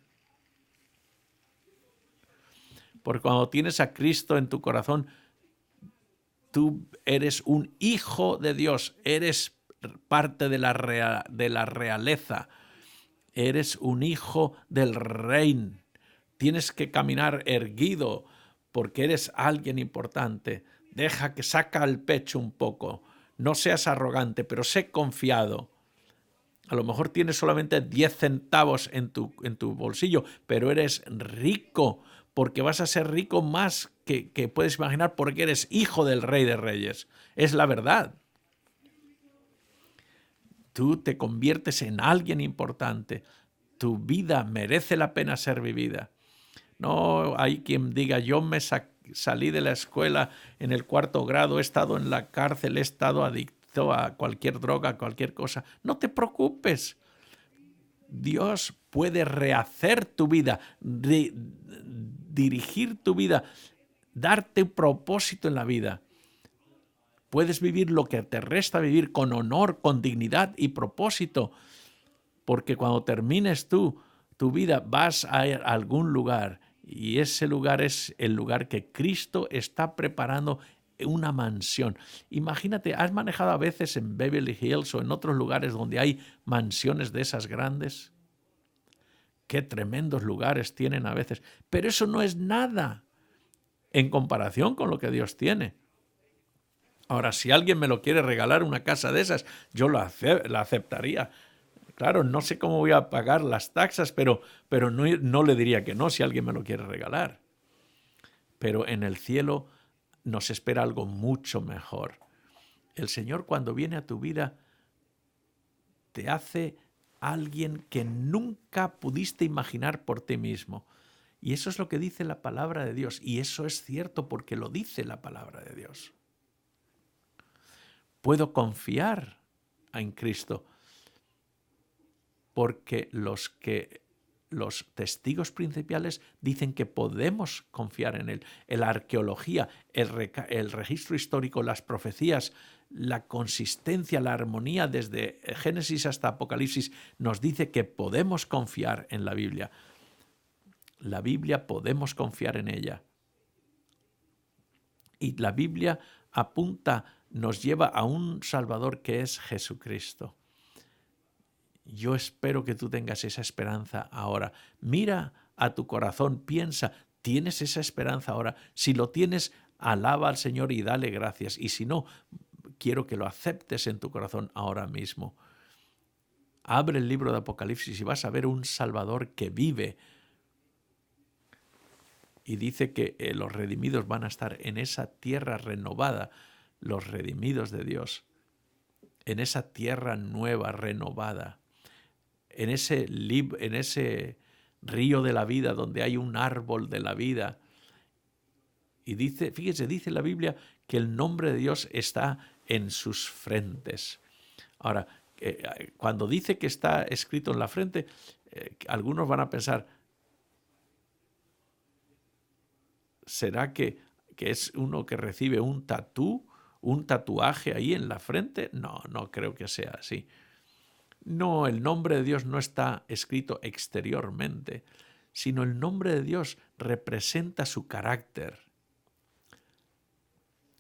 Porque cuando tienes a Cristo en tu corazón, tú eres un hijo de Dios, eres parte de la realeza, eres un hijo del rey. Tienes que caminar erguido porque eres alguien importante. Saca el pecho un poco. No seas arrogante, pero sé confiado. A lo mejor tienes solamente 10 centavos en tu bolsillo, pero eres rico, porque vas a ser rico más que puedes imaginar, porque eres hijo del Rey de Reyes. Es la verdad. Tú te conviertes en alguien importante. Tu vida merece la pena ser vivida. No hay quien diga, yo me salí de la escuela en el 4º grado, he estado en la cárcel, he estado adicto a cualquier droga, a cualquier cosa. No te preocupes. Dios puede rehacer tu vida, dirigir tu vida, darte un propósito en la vida. Puedes vivir lo que te resta vivir con honor, con dignidad y propósito, porque cuando termines tú, tu vida, vas a algún lugar y ese lugar es el lugar que Cristo está preparando, una mansión. Imagínate, ¿has manejado a veces en Beverly Hills o en otros lugares donde hay mansiones de esas grandes? Qué tremendos lugares tienen a veces, pero eso no es nada en comparación con lo que Dios tiene. Ahora, si alguien me lo quiere regalar una casa de esas, yo la aceptaría. Claro, no sé cómo voy a pagar las taxas, pero no le diría que no si alguien me lo quiere regalar. Pero en el cielo nos espera algo mucho mejor. El Señor, cuando viene a tu vida, te hace alguien que nunca pudiste imaginar por ti mismo. Y eso es lo que dice la palabra de Dios. Y eso es cierto porque lo dice la palabra de Dios. Puedo confiar en Cristo porque los testigos principales dicen que podemos confiar en Él. La arqueología, el registro histórico, las profecías, la consistencia, la armonía desde Génesis hasta Apocalipsis nos dice que podemos confiar en la Biblia. La Biblia podemos confiar en ella. Y la Biblia nos lleva a un Salvador que es Jesucristo. Yo espero que tú tengas esa esperanza ahora. Mira a tu corazón, piensa, ¿tienes esa esperanza ahora? Si lo tienes, alaba al Señor y dale gracias. Y si no, quiero que lo aceptes en tu corazón ahora mismo. Abre el libro de Apocalipsis y vas a ver un Salvador que vive. Y dice que los redimidos van a estar en esa tierra renovada, los redimidos de Dios, en esa tierra nueva, renovada, en ese río de la vida donde hay un árbol de la vida. Y dice, fíjese, dice la Biblia que el nombre de Dios está en sus frentes. Ahora, cuando dice que está escrito en la frente, algunos van a pensar, ¿será que es uno que recibe un tatuaje ahí en la frente? No, no creo que sea así. No, el nombre de Dios no está escrito exteriormente, sino el nombre de Dios representa su carácter.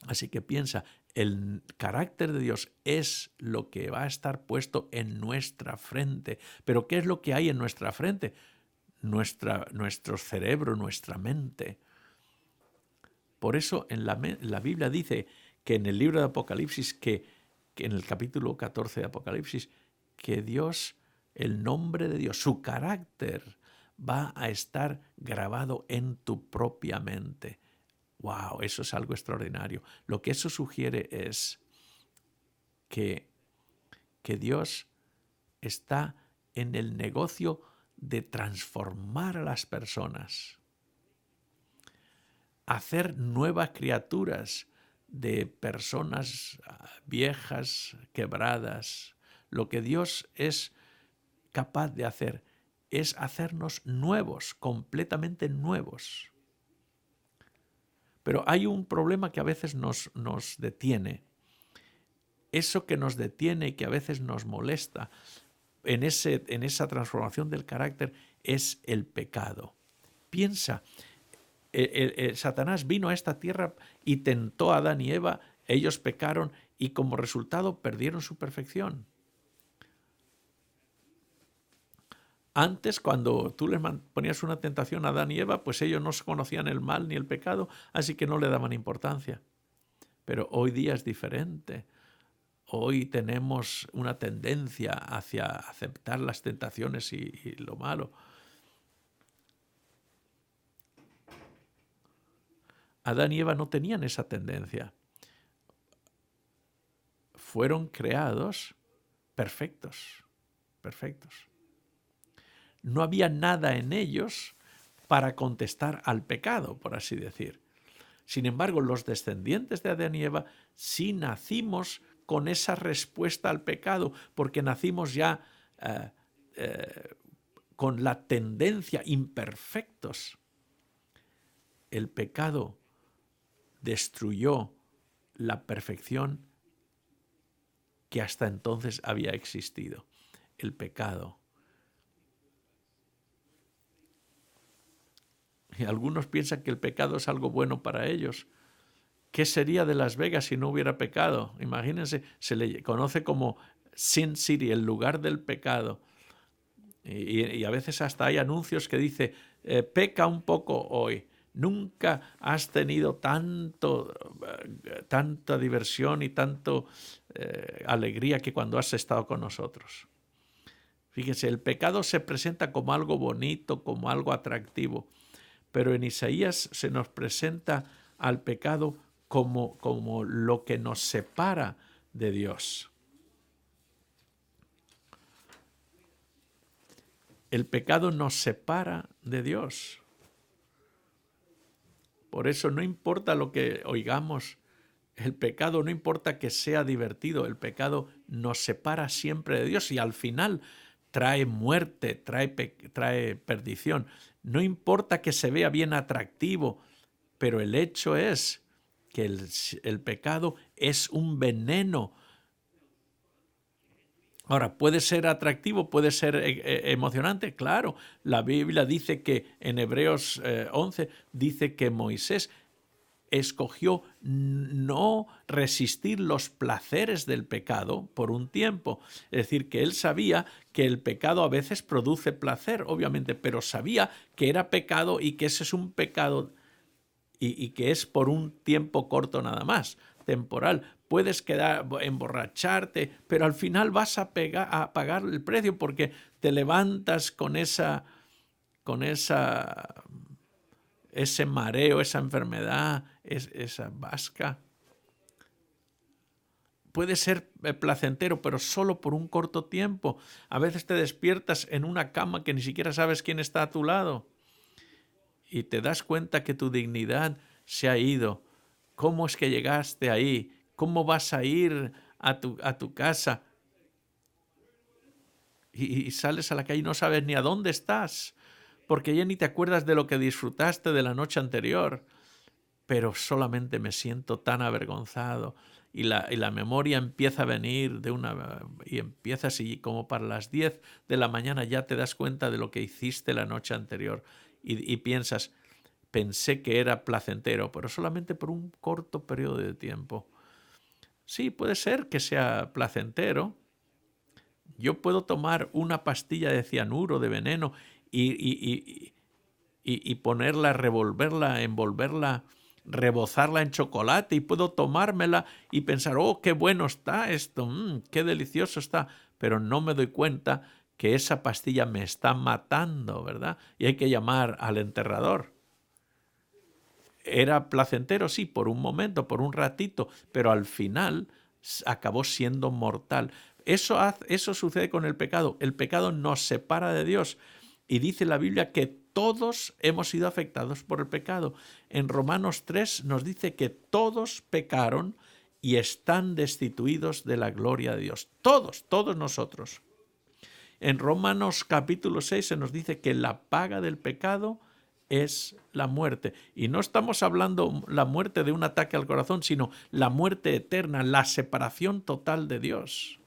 Así que piensa, el carácter de Dios es lo que va a estar puesto en nuestra frente. ¿Pero qué es lo que hay en nuestra frente? Nuestro cerebro, nuestra mente. Por eso en la Biblia dice que en el libro de Apocalipsis, que en el capítulo 14 de Apocalipsis, que Dios, el nombre de Dios, su carácter, va a estar grabado en tu propia mente. ¡Wow! Eso es algo extraordinario. Lo que eso sugiere es que Dios está en el negocio de transformar a las personas, hacer nuevas criaturas de personas viejas, quebradas. Lo que Dios es capaz de hacer es hacernos nuevos, completamente nuevos. Pero hay un problema que a veces nos detiene. Eso que nos detiene y que a veces nos molesta en esa transformación del carácter es el pecado. Piensa, Satanás vino a esta tierra y tentó a Adán y Eva, ellos pecaron y como resultado perdieron su perfección. Antes, cuando tú les ponías una tentación a Adán y Eva, pues ellos no conocían el mal ni el pecado, así que no le daban importancia. Pero hoy día es diferente. Hoy tenemos una tendencia hacia aceptar las tentaciones y lo malo. Adán y Eva no tenían esa tendencia. Fueron creados perfectos, perfectos. No había nada en ellos para contestar al pecado, por así decir. Sin embargo, los descendientes de Adán y Eva sí nacimos con esa respuesta al pecado, porque nacimos ya con la tendencia, imperfectos. El pecado destruyó la perfección que hasta entonces había existido. El pecado. Y algunos piensan que el pecado es algo bueno para ellos. ¿Qué sería de Las Vegas si no hubiera pecado? Imagínense, se le conoce como Sin City, el lugar del pecado. Y a veces hasta hay anuncios que dice, peca un poco hoy. Nunca has tenido tanta diversión y tanta alegría que cuando has estado con nosotros. Fíjense, el pecado se presenta como algo bonito, como algo atractivo, pero en Isaías se nos presenta al pecado como lo que nos separa de Dios. El pecado nos separa de Dios. Por eso no importa lo que oigamos, el pecado no importa que sea divertido, el pecado nos separa siempre de Dios y al final trae muerte, trae perdición. No importa que se vea bien atractivo, pero el hecho es que el pecado es un veneno. Ahora, ¿puede ser atractivo? ¿Puede ser emocionante? Claro, la Biblia dice que en Hebreos 11 dice que Moisés escogió no resistir los placeres del pecado por un tiempo. Es decir, que él sabía que el pecado a veces produce placer, obviamente, pero sabía que era pecado y que ese es un pecado y que es por un tiempo corto nada más, temporal. Puedes emborracharte, pero al final vas a pagar el precio porque te levantas con ese mareo, esa enfermedad, esa vasca. Puede ser placentero, pero solo por un corto tiempo. A veces te despiertas en una cama que ni siquiera sabes quién está a tu lado y te das cuenta que tu dignidad se ha ido. ¿Cómo es que llegaste ahí? ¿Cómo vas a ir a tu casa? Y sales a la calle y no sabes ni a dónde estás, porque ya ni te acuerdas de lo que disfrutaste de la noche anterior. Pero solamente me siento tan avergonzado y la memoria empieza a venir y empiezas y como para las 10 de la mañana ya te das cuenta de lo que hiciste la noche anterior y piensas, pensé que era placentero, pero solamente por un corto periodo de tiempo. Sí, puede ser que sea placentero. Yo puedo tomar una pastilla de cianuro, de veneno, y ponerla, revolverla, envolverla, rebozarla en chocolate y puedo tomármela y pensar, oh, qué bueno está esto, qué delicioso está, pero no me doy cuenta que esa pastilla me está matando, ¿verdad? Y hay que llamar al enterrador. Era placentero, sí, por un momento, por un ratito, pero al final acabó siendo mortal. Eso sucede con el pecado. El pecado nos separa de Dios. Y dice la Biblia que todos hemos sido afectados por el pecado. En Romanos 3 nos dice que todos pecaron y están destituidos de la gloria de Dios. Todos nosotros. En Romanos capítulo 6 se nos dice que la paga del pecado es la muerte. Y no estamos hablando la muerte de un ataque al corazón, sino la muerte eterna, la separación total de Dios.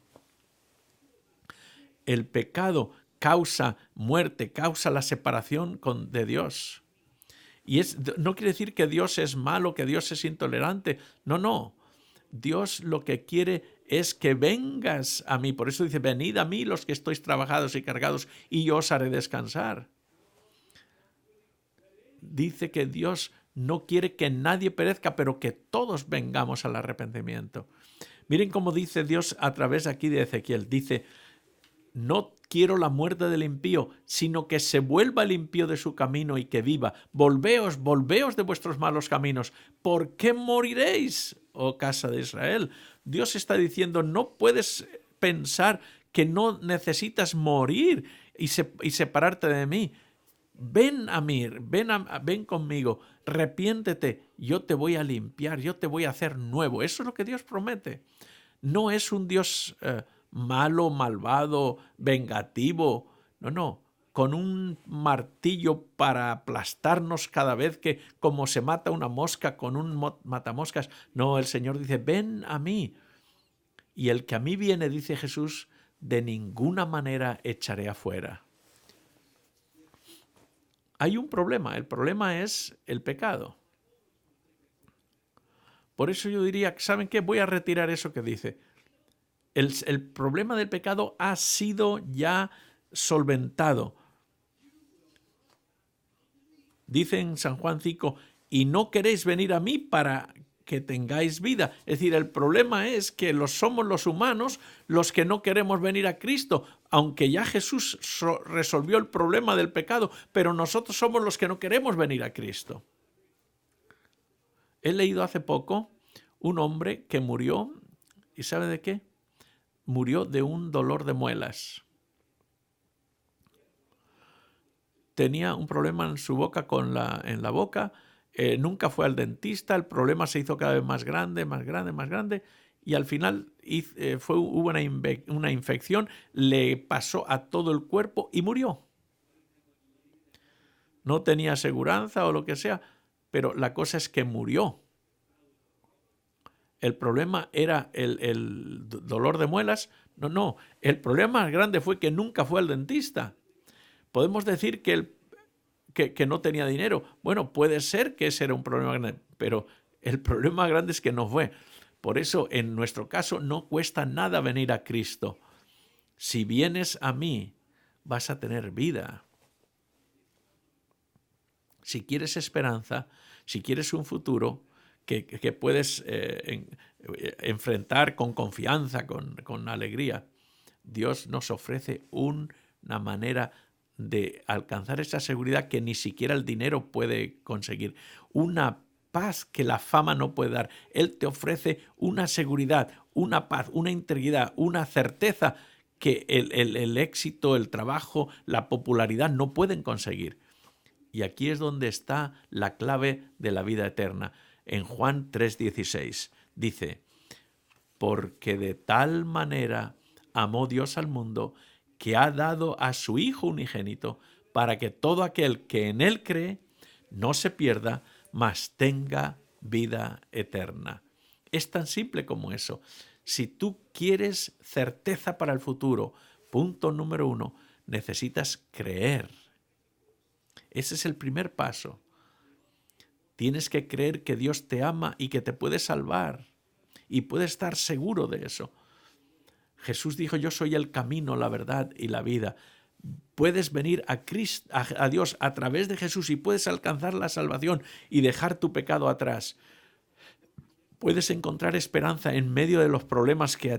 El pecado causa muerte, causa la separación de Dios. Y no quiere decir que Dios es malo, que Dios es intolerante. No. Dios lo que quiere es que vengas a mí. Por eso dice, venid a mí los que estáis trabajados y cargados, y yo os haré descansar. Dice que Dios no quiere que nadie perezca, pero que todos vengamos al arrepentimiento. Miren cómo dice Dios a través aquí de Ezequiel. Dice, no quiero la muerte del impío, sino que se vuelva el impío de su camino y que viva. Volveos de vuestros malos caminos. ¿Por qué moriréis, oh casa de Israel? Dios está diciendo, no puedes pensar que no necesitas morir y separarte de mí. Ven a mí, ven conmigo, arrepiéntete, yo te voy a limpiar, yo te voy a hacer nuevo. Eso es lo que Dios promete. No es un Dios malo, malvado, vengativo. No. Con un martillo para aplastarnos cada vez que, como se mata una mosca con un matamoscas. No, el Señor dice, ven a mí. Y el que a mí viene, dice Jesús, de ninguna manera echaré afuera. hay un problema. El problema es el pecado. Por eso yo diría, ¿saben qué? Voy a retirar eso que dice. El problema del pecado ha sido ya solventado. Dice en San Juan 5, y no queréis venir a mí para que tengáis vida. Es decir, el problema es que somos los humanos los que no queremos venir a Cristo, aunque ya Jesús resolvió el problema del pecado, pero nosotros somos los que no queremos venir a Cristo. He leído hace poco un hombre que murió, ¿y sabe de qué? Murió de un dolor de muelas. Tenía un problema en su boca, en la boca, nunca fue al dentista, el problema se hizo cada vez más grande, más grande, más grande, y al final hubo una infección, le pasó a todo el cuerpo y murió. No tenía aseguranza o lo que sea, pero la cosa es que murió. El problema era el dolor de muelas. No, el problema más grande fue que nunca fue al dentista. Podemos decir que no tenía dinero. Bueno, puede ser que ese era un problema grande, pero el problema grande es que no fue. Por eso, en nuestro caso, no cuesta nada venir a Cristo. Si vienes a mí, vas a tener vida. Si quieres esperanza, si quieres un futuro que puedes enfrentar con confianza, con alegría, Dios nos ofrece una manera de alcanzar esa seguridad que ni siquiera el dinero puede conseguir, una paz que la fama no puede dar. Él te ofrece una seguridad, una paz, una integridad, una certeza que el éxito, el trabajo, la popularidad no pueden conseguir. Y aquí es donde está la clave de la vida eterna. En Juan 3:16 dice, porque de tal manera amó Dios al mundo que ha dado a su Hijo unigénito para que todo aquel que en Él cree no se pierda, mas tenga vida eterna. Es tan simple como eso. Si tú quieres certeza para el futuro, punto número 1, necesitas creer. Ese es el primer paso. Tienes que creer que Dios te ama y que te puede salvar. Y puedes estar seguro de eso. Jesús dijo, yo soy el camino, la verdad y la vida. Puedes venir a Dios a través de Jesús y puedes alcanzar la salvación y dejar tu pecado atrás. Puedes encontrar esperanza en medio de los problemas que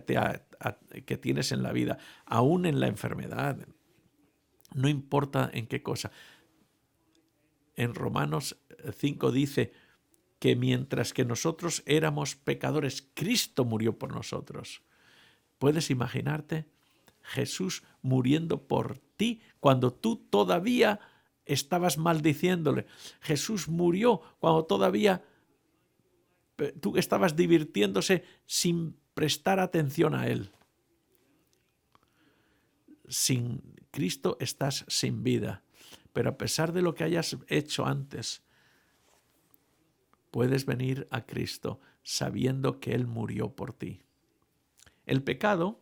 tienes en la vida, aún en la enfermedad. No importa en qué cosa. En Romanos 5 dice que mientras que nosotros éramos pecadores, Cristo murió por nosotros. ¿Puedes imaginarte? Jesús muriendo por ti cuando tú todavía estabas maldiciéndole. Jesús murió cuando todavía tú estabas divirtiéndose sin prestar atención a Él. Sin Cristo estás sin vida. Pero a pesar de lo que hayas hecho antes, puedes venir a Cristo sabiendo que Él murió por ti. El pecado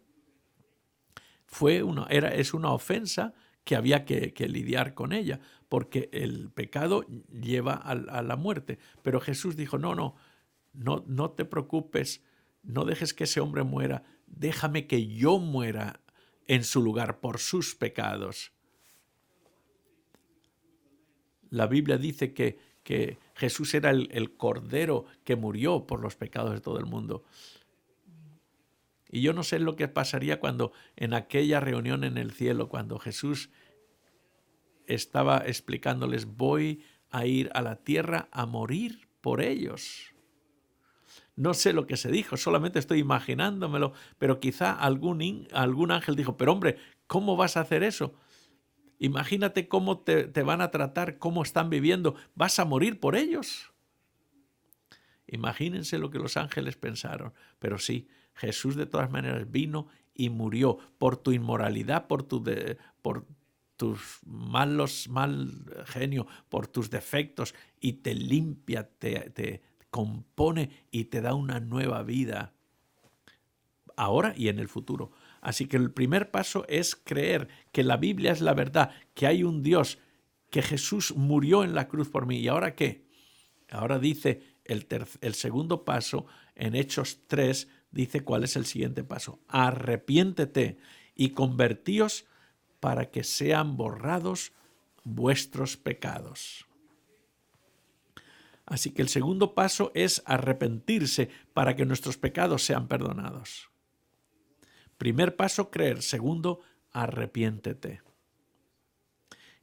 es una ofensa que había que lidiar con ella, porque el pecado lleva a la muerte. Pero Jesús dijo, no te preocupes, no dejes que ese hombre muera, déjame que yo muera en su lugar por sus pecados. La Biblia dice que Jesús era el cordero que murió por los pecados de todo el mundo. Y yo no sé lo que pasaría cuando en aquella reunión en el cielo, cuando Jesús estaba explicándoles, voy a ir a la tierra a morir por ellos. No sé lo que se dijo, solamente estoy imaginándomelo, pero quizá algún ángel dijo, pero hombre, ¿cómo vas a hacer eso? Imagínate cómo te van a tratar, cómo están viviendo, ¿vas a morir por ellos? Imagínense lo que los ángeles pensaron, pero sí, Jesús de todas maneras vino y murió por tu inmoralidad, por tus mal genio, por tus defectos, y te limpia, te compone y te da una nueva vida ahora y en el futuro. Así que el primer paso es creer que la Biblia es la verdad, que hay un Dios que Jesús murió en la cruz por mí. ¿Y ahora qué? Ahora dice el segundo paso, en Hechos 3, dice cuál es el siguiente paso. Arrepiéntete y convertíos para que sean borrados vuestros pecados. Así que el segundo paso es arrepentirse para que nuestros pecados sean perdonados. Primer paso, creer. Segundo, arrepiéntete.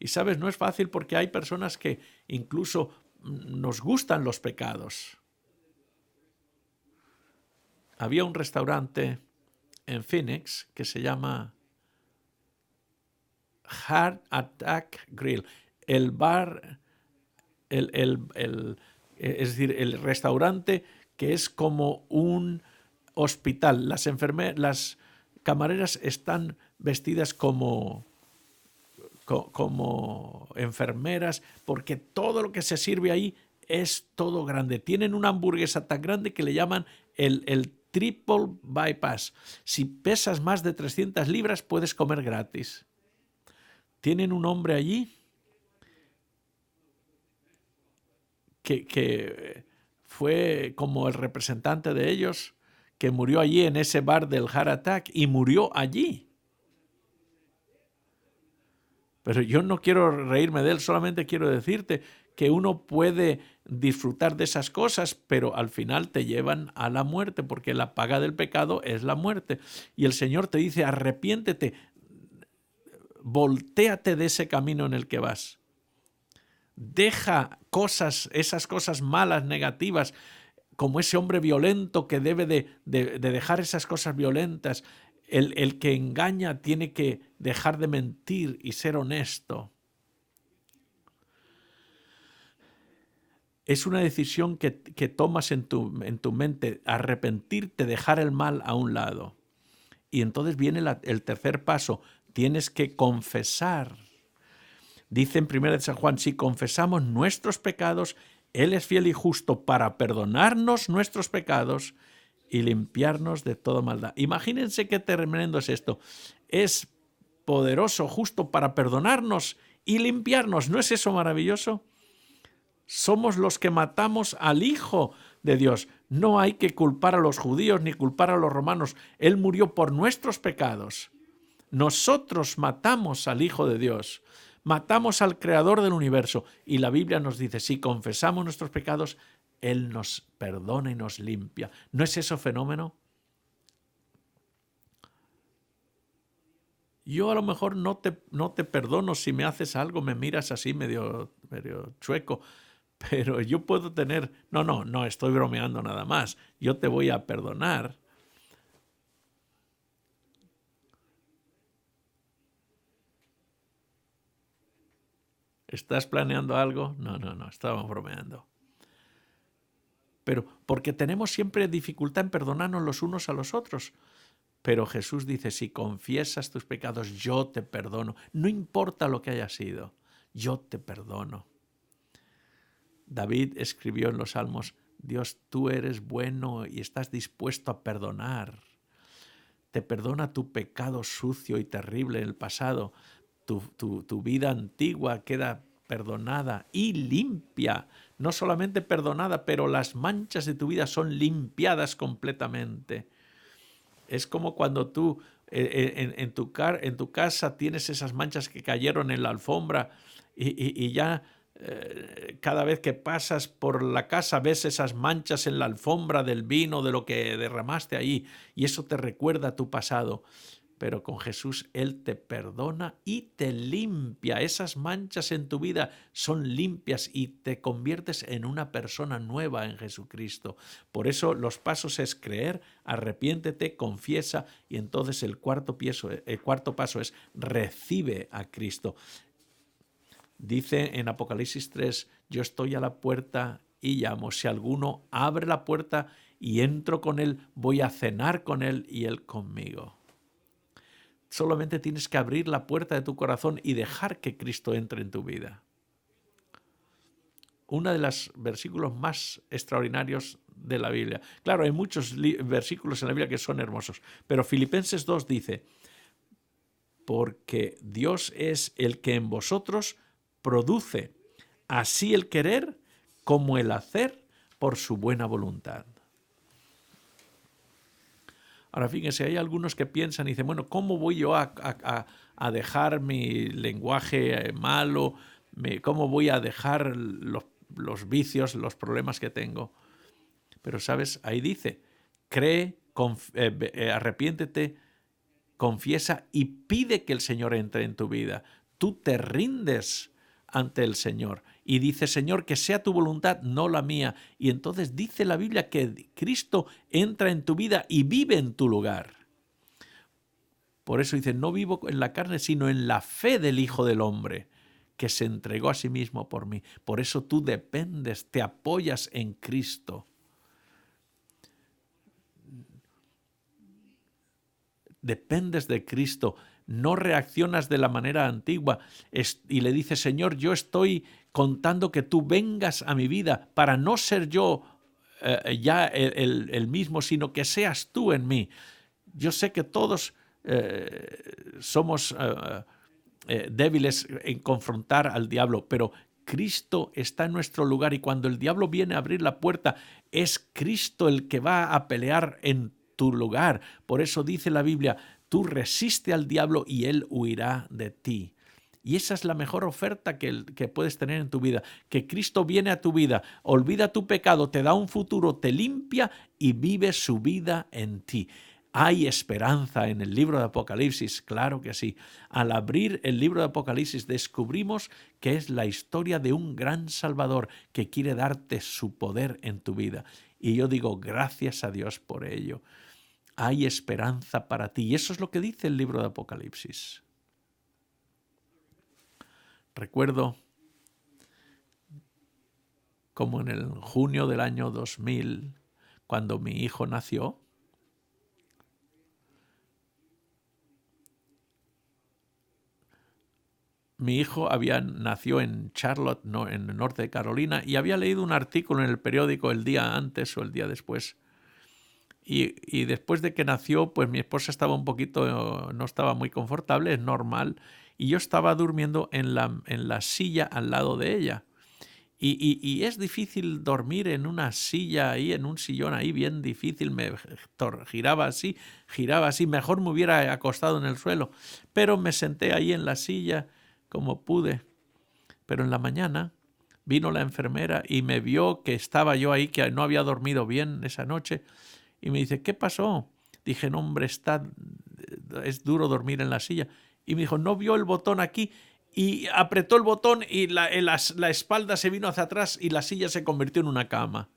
Y sabes, no es fácil porque hay personas que incluso nos gustan los pecados. Había un restaurante en Phoenix que se llama Heart Attack Grill. El bar, es decir, el restaurante que es como un hospital. Las camareras están vestidas como enfermeras, porque todo lo que se sirve ahí es todo grande. Tienen una hamburguesa tan grande que le llaman el triple bypass. Si pesas más de 300 libras, puedes comer gratis. Tienen un hombre allí que fue como el representante de ellos, que murió allí en ese bar del Heart Attack y murió allí. Pero yo no quiero reírme de él, solamente quiero decirte que uno puede disfrutar de esas cosas, pero al final te llevan a la muerte, porque la paga del pecado es la muerte. Y el Señor te dice, arrepiéntete, voltéate de ese camino en el que vas. Deja esas cosas malas, negativas, como ese hombre violento que debe de dejar esas cosas violentas. El que engaña tiene que dejar de mentir y ser honesto. Es una decisión que tomas en tu mente, arrepentirte, dejar el mal a un lado. Y entonces viene el tercer paso, tienes que confesar. Dice en 1 de San Juan, si confesamos nuestros pecados, Él es fiel y justo para perdonarnos nuestros pecados y limpiarnos de toda maldad. Imagínense qué tremendo es esto. Es poderoso, justo para perdonarnos y limpiarnos. ¿No es eso maravilloso? Somos los que matamos al Hijo de Dios. No hay que culpar a los judíos ni culpar a los romanos. Él murió por nuestros pecados. Nosotros matamos al Hijo de Dios. Matamos al Creador del universo. Y la Biblia nos dice, si confesamos nuestros pecados, Él nos perdona y nos limpia. ¿No es eso fenómeno? Yo a lo mejor no te perdono si me haces algo, me miras así medio chueco, pero yo puedo tener... No, estoy bromeando nada más. Yo te voy a perdonar. ¿Estás planeando algo? No, estábamos bromeando. Pero porque tenemos siempre dificultad en perdonarnos los unos a los otros. Pero Jesús dice, si confiesas tus pecados, yo te perdono. No importa lo que haya sido, yo te perdono. David escribió en los Salmos, Dios, tú eres bueno y estás dispuesto a perdonar. Te perdona tu pecado sucio y terrible en el pasado. Tu vida antigua queda perdonada y limpia. No solamente perdonada, pero las manchas de tu vida son limpiadas completamente. Es como cuando tú en tu casa tienes esas manchas que cayeron en la alfombra y ya cada vez que pasas por la casa ves esas manchas en la alfombra del vino, de lo que derramaste ahí, y eso te recuerda a tu pasado. Pero con Jesús Él te perdona y te limpia. Esas manchas en tu vida son limpias y te conviertes en una persona nueva en Jesucristo. Por eso los pasos es creer, arrepiéntete, confiesa, y entonces el cuarto paso es recibe a Cristo. Dice en Apocalipsis 3, yo estoy a la puerta y llamo. Si alguno abre la puerta y entro con él, voy a cenar con él y él conmigo. Solamente tienes que abrir la puerta de tu corazón y dejar que Cristo entre en tu vida. Uno de los versículos más extraordinarios de la Biblia. Claro, hay muchos versículos en la Biblia que son hermosos, pero Filipenses 2 dice, porque Dios es el que en vosotros produce así el querer como el hacer por su buena voluntad. Ahora fíjense, hay algunos que piensan y dicen, bueno, ¿cómo voy yo a dejar mi lenguaje malo? ¿Cómo voy a dejar los vicios, los problemas que tengo? Pero, ¿sabes? Ahí dice, cree, arrepiéntete, confiesa y pide que el Señor entre en tu vida. Tú te rindes ante el Señor y dice, Señor, que sea tu voluntad, no la mía. Y entonces dice la Biblia que Cristo entra en tu vida y vive en tu lugar. Por eso dice, no vivo en la carne, sino en la fe del Hijo del Hombre, que se entregó a sí mismo por mí. Por eso tú dependes, te apoyas en Cristo. Dependes de Cristo, no reaccionas de la manera antigua y le dices, Señor, yo estoy contando que tú vengas a mi vida para no ser yo ya el mismo, sino que seas tú en mí. Yo sé que todos somos débiles en confrontar al diablo, pero Cristo está en nuestro lugar y cuando el diablo viene a abrir la puerta, es Cristo el que va a pelear en tu lugar. Por eso dice la Biblia, tú resiste al diablo y él huirá de ti. Y esa es la mejor oferta que puedes tener en tu vida, que Cristo viene a tu vida, olvida tu pecado, te da un futuro, te limpia y vive su vida en ti. ¿Hay esperanza en el libro de Apocalipsis? Claro que sí. Al abrir el libro de Apocalipsis descubrimos que es la historia de un gran Salvador que quiere darte su poder en tu vida. Y yo digo, gracias a Dios por ello. Hay esperanza para ti. Y eso es lo que dice el libro de Apocalipsis. Recuerdo como en el junio del año 2000, cuando mi hijo nació, mi hijo nació en Charlotte, en el norte de Carolina, y había leído un artículo en el periódico el día antes o el día después. Y después de que nació, pues mi esposa estaba no estaba muy confortable, es normal, y yo estaba durmiendo en la silla al lado de ella. Y es difícil dormir en una silla ahí, en un sillón ahí, bien difícil, me giraba así, mejor me hubiera acostado en el suelo, pero me senté ahí en la silla como pude. Pero en la mañana vino la enfermera y me vio que estaba yo ahí, que no había dormido bien esa noche, y me dice, ¿qué pasó? Dije, no, hombre, es duro dormir en la silla. Y me dijo, ¿no vio el botón aquí? Y apretó el botón y la espalda se vino hacia atrás y la silla se convirtió en una cama.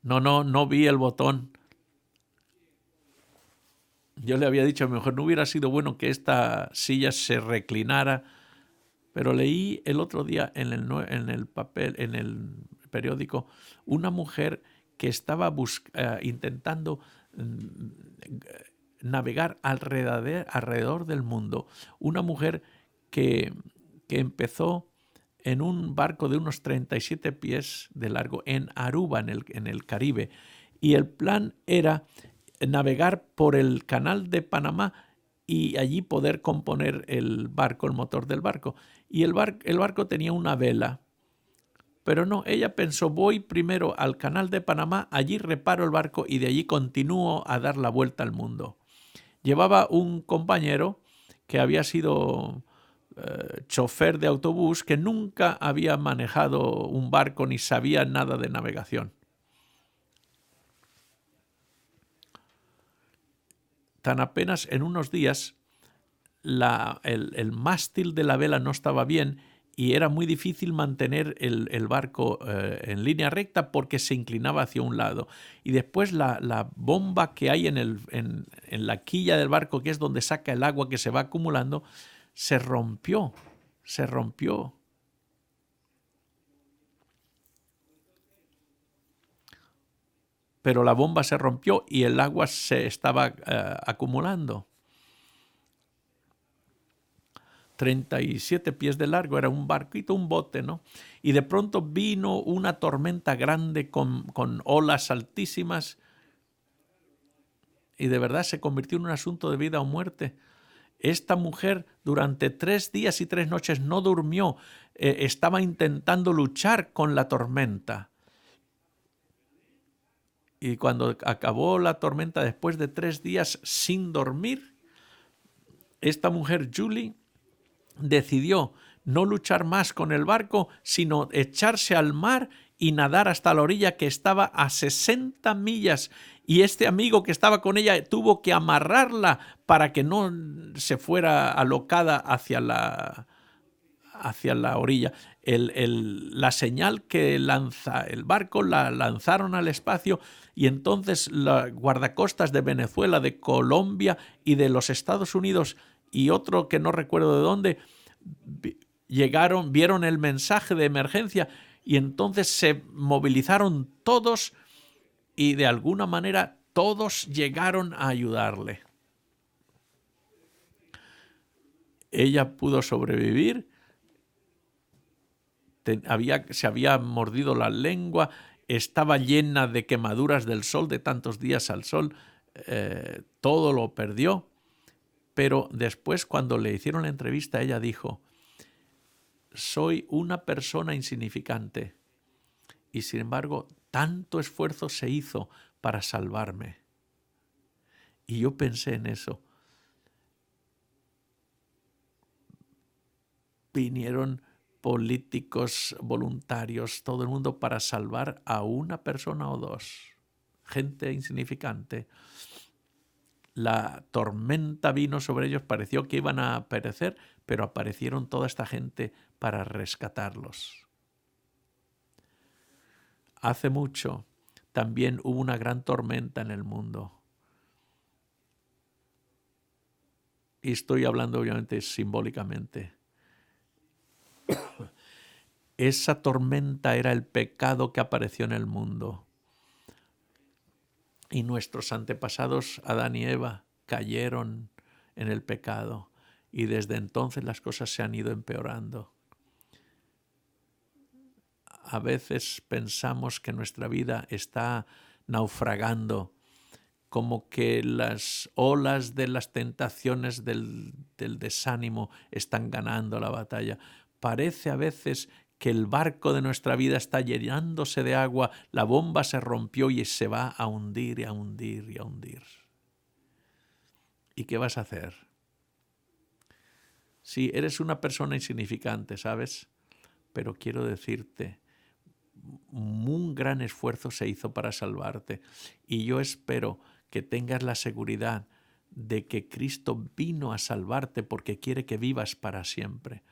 No vi el botón. Yo le había dicho, a lo mejor no hubiera sido bueno que esta silla se reclinara, pero leí el otro día en el periódico, una mujer que estaba intentando navegar alrededor del mundo. Una mujer que empezó en un barco de unos 37 pies de largo en Aruba, en el Caribe, y el plan era navegar por el canal de Panamá y allí poder componer el motor del barco. Y el barco tenía una vela. Pero no, ella pensó, voy primero al canal de Panamá, allí reparo el barco y de allí continúo a dar la vuelta al mundo. Llevaba un compañero que había sido chofer de autobús, que nunca había manejado un barco ni sabía nada de navegación. Tan apenas en unos días el mástil de la vela no estaba bien y era muy difícil mantener el barco en línea recta porque se inclinaba hacia un lado. Y después la bomba que hay en la quilla del barco, que es donde saca el agua que se va acumulando, se rompió. Pero la bomba se rompió y el agua se estaba acumulando. 37 pies de largo, era un barquito, un bote, ¿no? Y de pronto vino una tormenta grande con olas altísimas y de verdad se convirtió en un asunto de vida o muerte. Esta mujer durante 3 días y 3 noches no durmió, estaba intentando luchar con la tormenta. Y cuando acabó la tormenta, después de 3 días sin dormir, esta mujer, Julie, decidió no luchar más con el barco, sino echarse al mar y nadar hasta la orilla, que estaba a 60 millas. Y este amigo que estaba con ella tuvo que amarrarla para que no se fuera alocada hacia la orilla. La señal que lanza el barco la lanzaron al espacio, y entonces los guardacostas de Venezuela, de Colombia y de los Estados Unidos y otro que no recuerdo de dónde, llegaron, vieron el mensaje de emergencia, y entonces se movilizaron todos y de alguna manera todos llegaron a ayudarle. Ella pudo sobrevivir, se había mordido la lengua, estaba llena de quemaduras del sol, de tantos días al sol, todo lo perdió, pero después, cuando le hicieron la entrevista, ella dijo: soy una persona insignificante y sin embargo tanto esfuerzo se hizo para salvarme. Y yo pensé en eso. Vinieron políticos, voluntarios, todo el mundo para salvar a una persona o dos. Gente insignificante. La tormenta vino sobre ellos, pareció que iban a perecer, pero aparecieron toda esta gente para rescatarlos. Hace mucho también hubo una gran tormenta en el mundo. Y estoy hablando obviamente simbólicamente. Esa tormenta era el pecado que apareció en el mundo. Y nuestros antepasados, Adán y Eva, cayeron en el pecado. Y desde entonces las cosas se han ido empeorando. A veces pensamos que nuestra vida está naufragando, como que las olas de las tentaciones del desánimo están ganando la batalla. Parece a veces que el barco de nuestra vida está llenándose de agua, la bomba se rompió y se va a hundir y a hundir y a hundir. ¿Y qué vas a hacer? Sí, eres una persona insignificante, ¿sabes? Pero quiero decirte, un gran esfuerzo se hizo para salvarte, y yo espero que tengas la seguridad de que Cristo vino a salvarte porque quiere que vivas para siempre.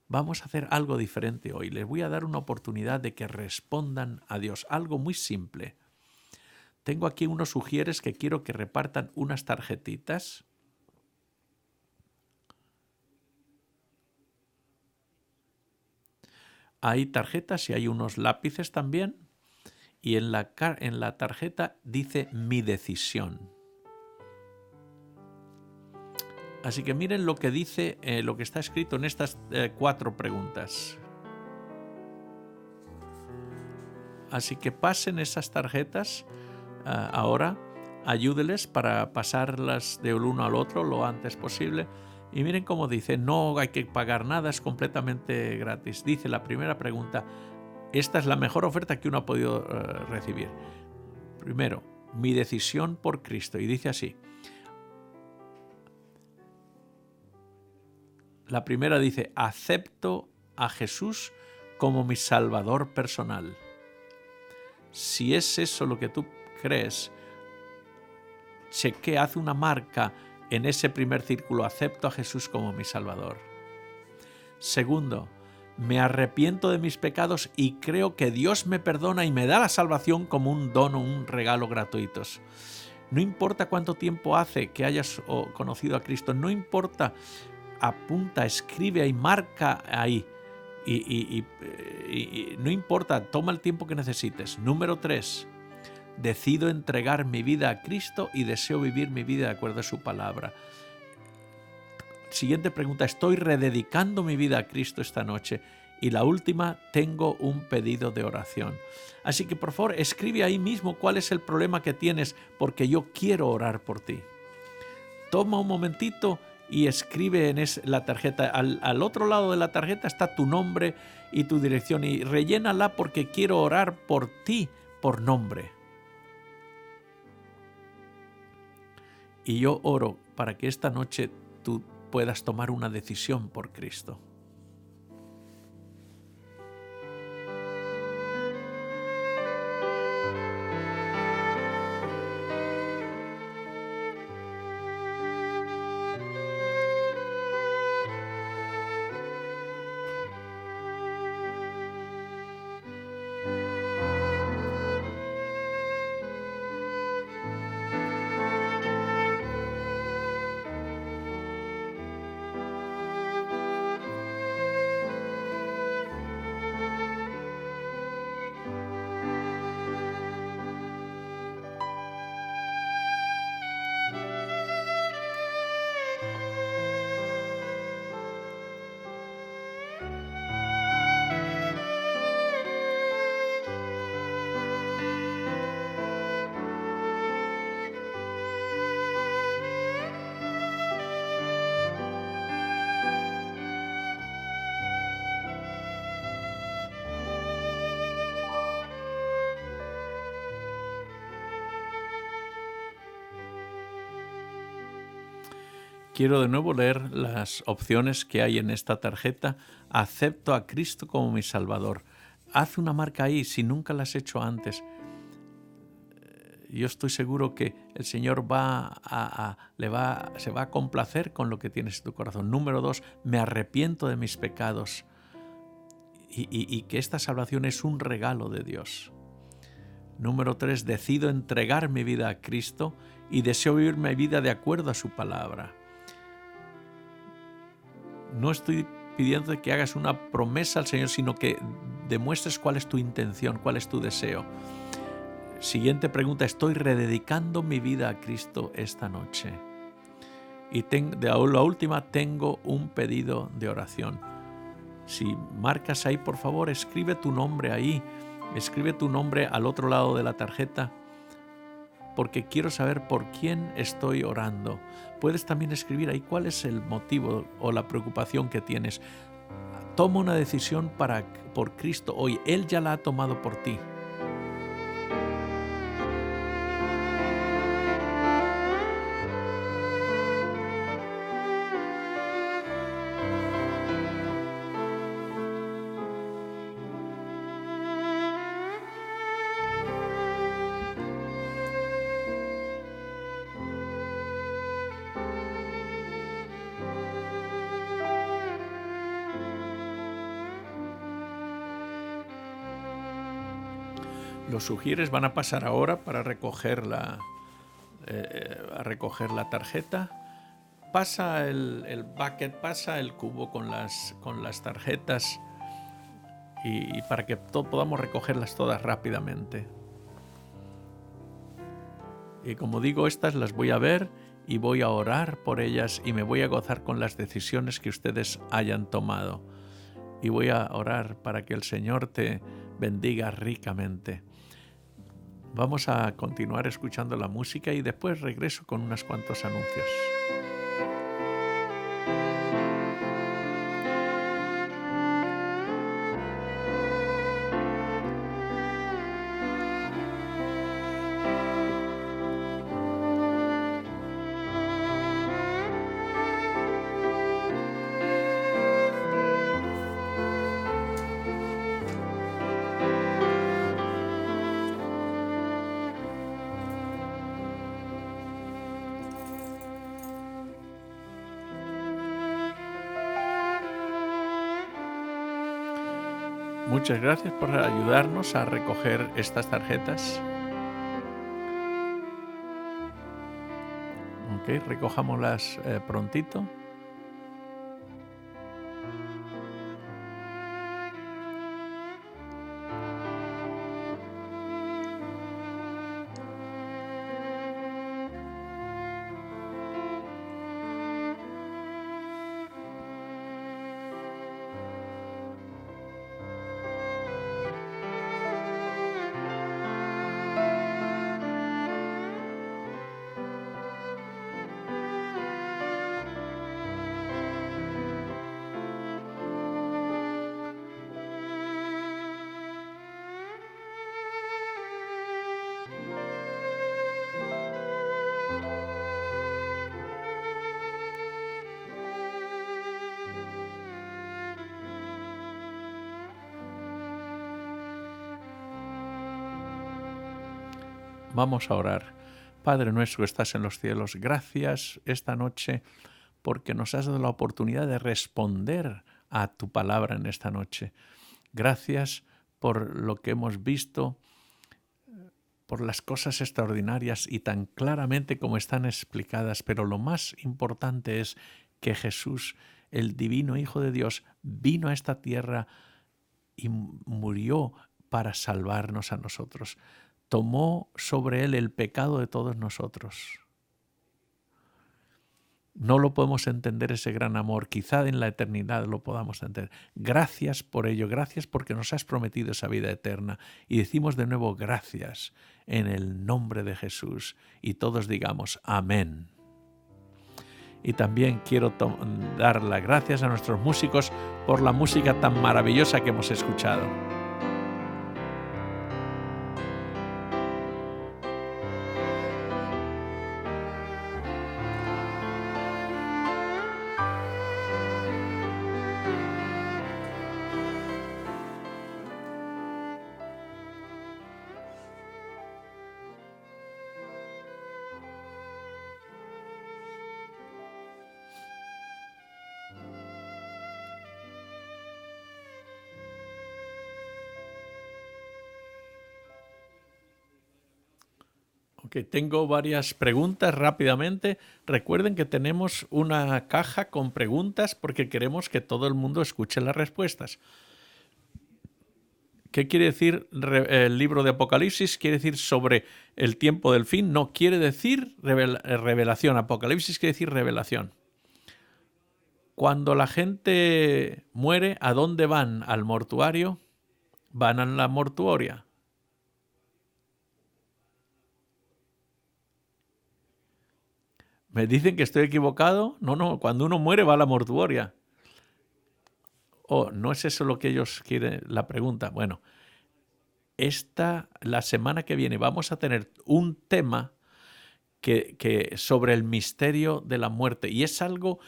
Vamos a hacer algo diferente hoy. Les voy a dar una oportunidad de que respondan a Dios. Algo muy simple. Tengo aquí unos ujieres que quiero que repartan unas tarjetitas. Hay tarjetas y hay unos lápices también. Y en la tarjeta dice mi decisión. Así que miren lo que dice, lo que está escrito en estas 4 preguntas. Así que pasen esas tarjetas ahora, ayúdeles para pasarlas de uno al otro lo antes posible. Y miren cómo dice, no hay que pagar nada, es completamente gratis. Dice la primera pregunta, esta es la mejor oferta que uno ha podido recibir. Primero, mi decisión por Cristo. Y dice así. La primera dice, acepto a Jesús como mi Salvador personal. Si es eso lo que tú crees, chequea, haz una marca en ese primer círculo, acepto a Jesús como mi Salvador. Segundo, me arrepiento de mis pecados y creo que Dios me perdona y me da la salvación como un don o un regalo gratuitos. No importa cuánto tiempo hace que hayas conocido a Cristo, no importa, apunta, escribe y marca ahí. Y no importa, toma el tiempo que necesites. Número 3, decido entregar mi vida a Cristo y deseo vivir mi vida de acuerdo a su palabra. Siguiente pregunta, estoy rededicando mi vida a Cristo esta noche. Y la última, tengo un pedido de oración. Así que por favor, escribe ahí mismo cuál es el problema que tienes, porque yo quiero orar por ti. Toma un momentito y escribe en la tarjeta. Al otro lado de la tarjeta está tu nombre y tu dirección, y rellénala porque quiero orar por ti por nombre. Y yo oro para que esta noche tú puedas tomar una decisión por Cristo. Quiero de nuevo leer las opciones que hay en esta tarjeta. Acepto a Cristo como mi Salvador. Haz una marca ahí si nunca la has hecho antes. Yo estoy seguro que el Señor se va a complacer con lo que tienes en tu corazón. Número 2, me arrepiento de mis pecados y que esta salvación es un regalo de Dios. Número 3, decido entregar mi vida a Cristo y deseo vivir mi vida de acuerdo a su palabra. No estoy pidiendo que hagas una promesa al Señor, sino que demuestres cuál es tu intención, cuál es tu deseo. Siguiente pregunta, estoy rededicando mi vida a Cristo esta noche. Y la última, tengo un pedido de oración. Si marcas ahí, por favor, escribe tu nombre ahí. Escribe tu nombre al otro lado de la tarjeta, porque quiero saber por quién estoy orando. Puedes también escribir ahí cuál es el motivo o la preocupación que tienes. Toma una decisión por Cristo hoy. Él ya la ha tomado por ti. Los sugieres van a pasar ahora para recoger la tarjeta. Pasa el bucket, pasa el cubo con las tarjetas y para que podamos recogerlas todas rápidamente. Y como digo, estas las voy a ver y voy a orar por ellas y me voy a gozar con las decisiones que ustedes hayan tomado. Y voy a orar para que el Señor te bendiga ricamente. Vamos a continuar escuchando la música y después regreso con unos cuantos anuncios. Muchas gracias por ayudarnos a recoger estas tarjetas. Ok, recojámoslas prontito. Vamos a orar. Padre nuestro que estás en los cielos, gracias esta noche porque nos has dado la oportunidad de responder a tu palabra en esta noche. Gracias por lo que hemos visto, por las cosas extraordinarias y tan claramente como están explicadas, pero lo más importante es que Jesús, el divino Hijo de Dios, vino a esta tierra y murió para salvarnos a nosotros. Tomó sobre él el pecado de todos nosotros. No lo podemos entender ese gran amor, quizá en la eternidad lo podamos entender. Gracias por ello, gracias porque nos has prometido esa vida eterna. Y decimos de nuevo gracias en el nombre de Jesús. Y todos digamos amén. Y también quiero dar las gracias a nuestros músicos por la música tan maravillosa que hemos escuchado. Okay, tengo varias preguntas rápidamente. Recuerden que tenemos una caja con preguntas porque queremos que todo el mundo escuche las respuestas. ¿Qué quiere decir el libro de Apocalipsis? Quiere decir sobre el tiempo del fin. No quiere decir revelación. Apocalipsis quiere decir revelación. Cuando la gente muere, ¿a dónde van? ¿Al mortuario? ¿Van a la mortuoria? ¿Me dicen que estoy equivocado? No, cuando uno muere va a la mortuoria. Oh, ¿no es eso lo que ellos quieren? La pregunta. Bueno, la semana que viene vamos a tener un tema sobre el misterio de la muerte. Y es algo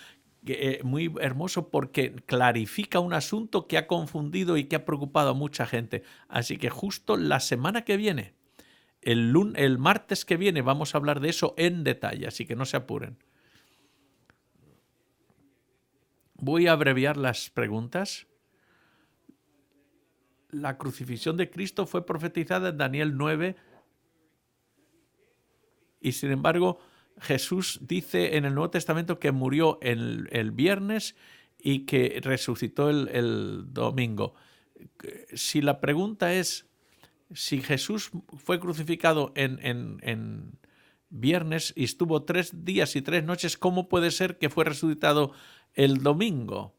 muy hermoso porque clarifica un asunto que ha confundido y que ha preocupado a mucha gente. Así que justo la semana que viene, el martes que viene, vamos a hablar de eso en detalle, así que no se apuren. Voy a abreviar las preguntas. La crucifixión de Cristo fue profetizada en Daniel 9 y sin embargo Jesús dice en el Nuevo Testamento que murió el viernes y que resucitó el domingo. Si la pregunta es si Jesús fue crucificado en viernes y estuvo 3 días y 3 noches, ¿cómo puede ser que fue resucitado el domingo?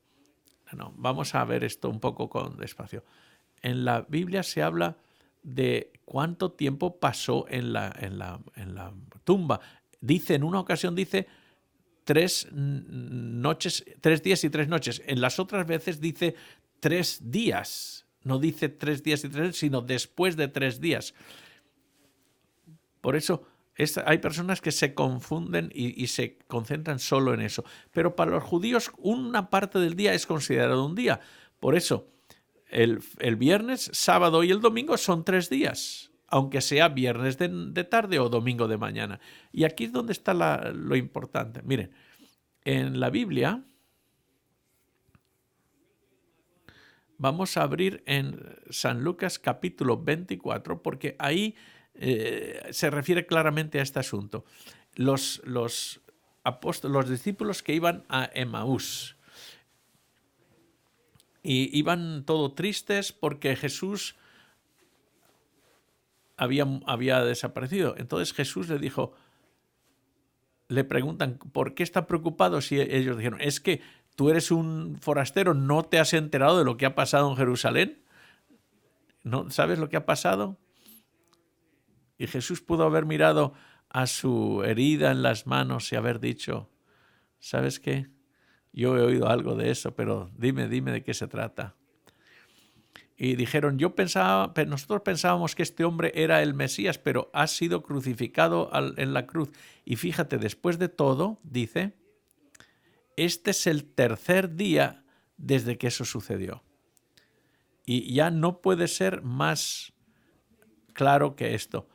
No, vamos a ver esto un poco con despacio. En la Biblia se habla de cuánto tiempo pasó en la tumba. Dice, en una ocasión dice 3 días y 3 noches. En las otras veces dice 3 días. No dice 3 días y 3 noches, sino después de 3 días. Por eso hay personas que se confunden y se concentran solo en eso. Pero para los judíos una parte del día es considerado un día. Por eso el viernes, sábado y el domingo son 3 días, aunque sea viernes de tarde o domingo de mañana. Y aquí es donde está lo importante. Miren, en la Biblia vamos a abrir en San Lucas capítulo 24 porque ahí se refiere claramente a este asunto. Los discípulos que iban a Emaús y iban todo tristes porque Jesús había desaparecido. Entonces Jesús le preguntan, ¿por qué están preocupados? Y ellos dijeron, es que tú eres un forastero, ¿no te has enterado de lo que ha pasado en Jerusalén? ¿No sabes lo que ha pasado? Y Jesús pudo haber mirado a su herida en las manos y haber dicho, ¿sabes qué? Yo he oído algo de eso, pero dime de qué se trata. Y dijeron, nosotros pensábamos que este hombre era el Mesías, pero ha sido crucificado en la cruz. Y fíjate, después de todo, dice, este es el 3er día desde que eso sucedió. Y ya no puede ser más claro que esto.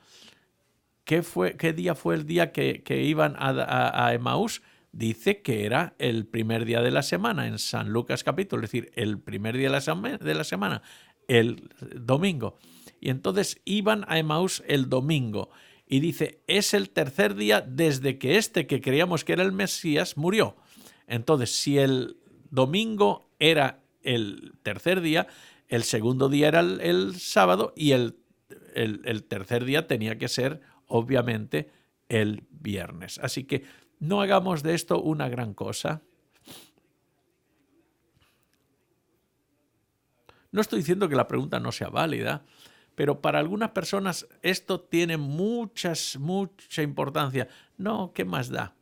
¿Qué día fue el día que iban a Emaús? Dice que era el primer día de la semana en San Lucas capítulo, es decir, el primer día de la semana, el domingo. Y entonces iban a Emaús el domingo. Y dice, es el tercer día desde que que creíamos que era el Mesías, murió. Entonces, si el domingo era el tercer día, el segundo día era el sábado y el tercer día tenía que ser, obviamente, el viernes. Así que no hagamos de esto una gran cosa. No estoy diciendo que la pregunta no sea válida, pero para algunas personas esto tiene mucha importancia. No, ¿qué más da?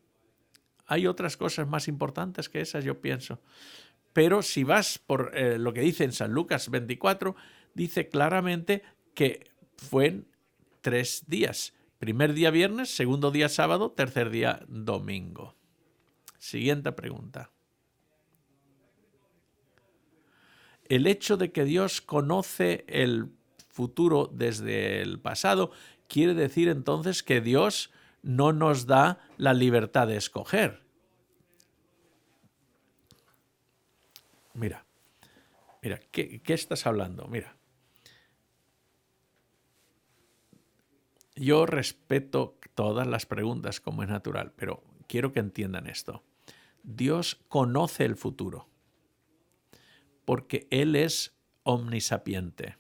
Hay otras cosas más importantes que esas, yo pienso. Pero si vas por lo que dice en San Lucas 24, dice claramente que fue 3 días. Primer día viernes, segundo día sábado, tercer día domingo. Siguiente pregunta. El hecho de que Dios conoce el futuro desde el pasado quiere decir entonces que Dios no nos da la libertad de escoger. Mira, ¿qué estás hablando? Mira, yo respeto todas las preguntas como es natural, pero quiero que entiendan esto. Dios conoce el futuro porque Él es omnisapiente.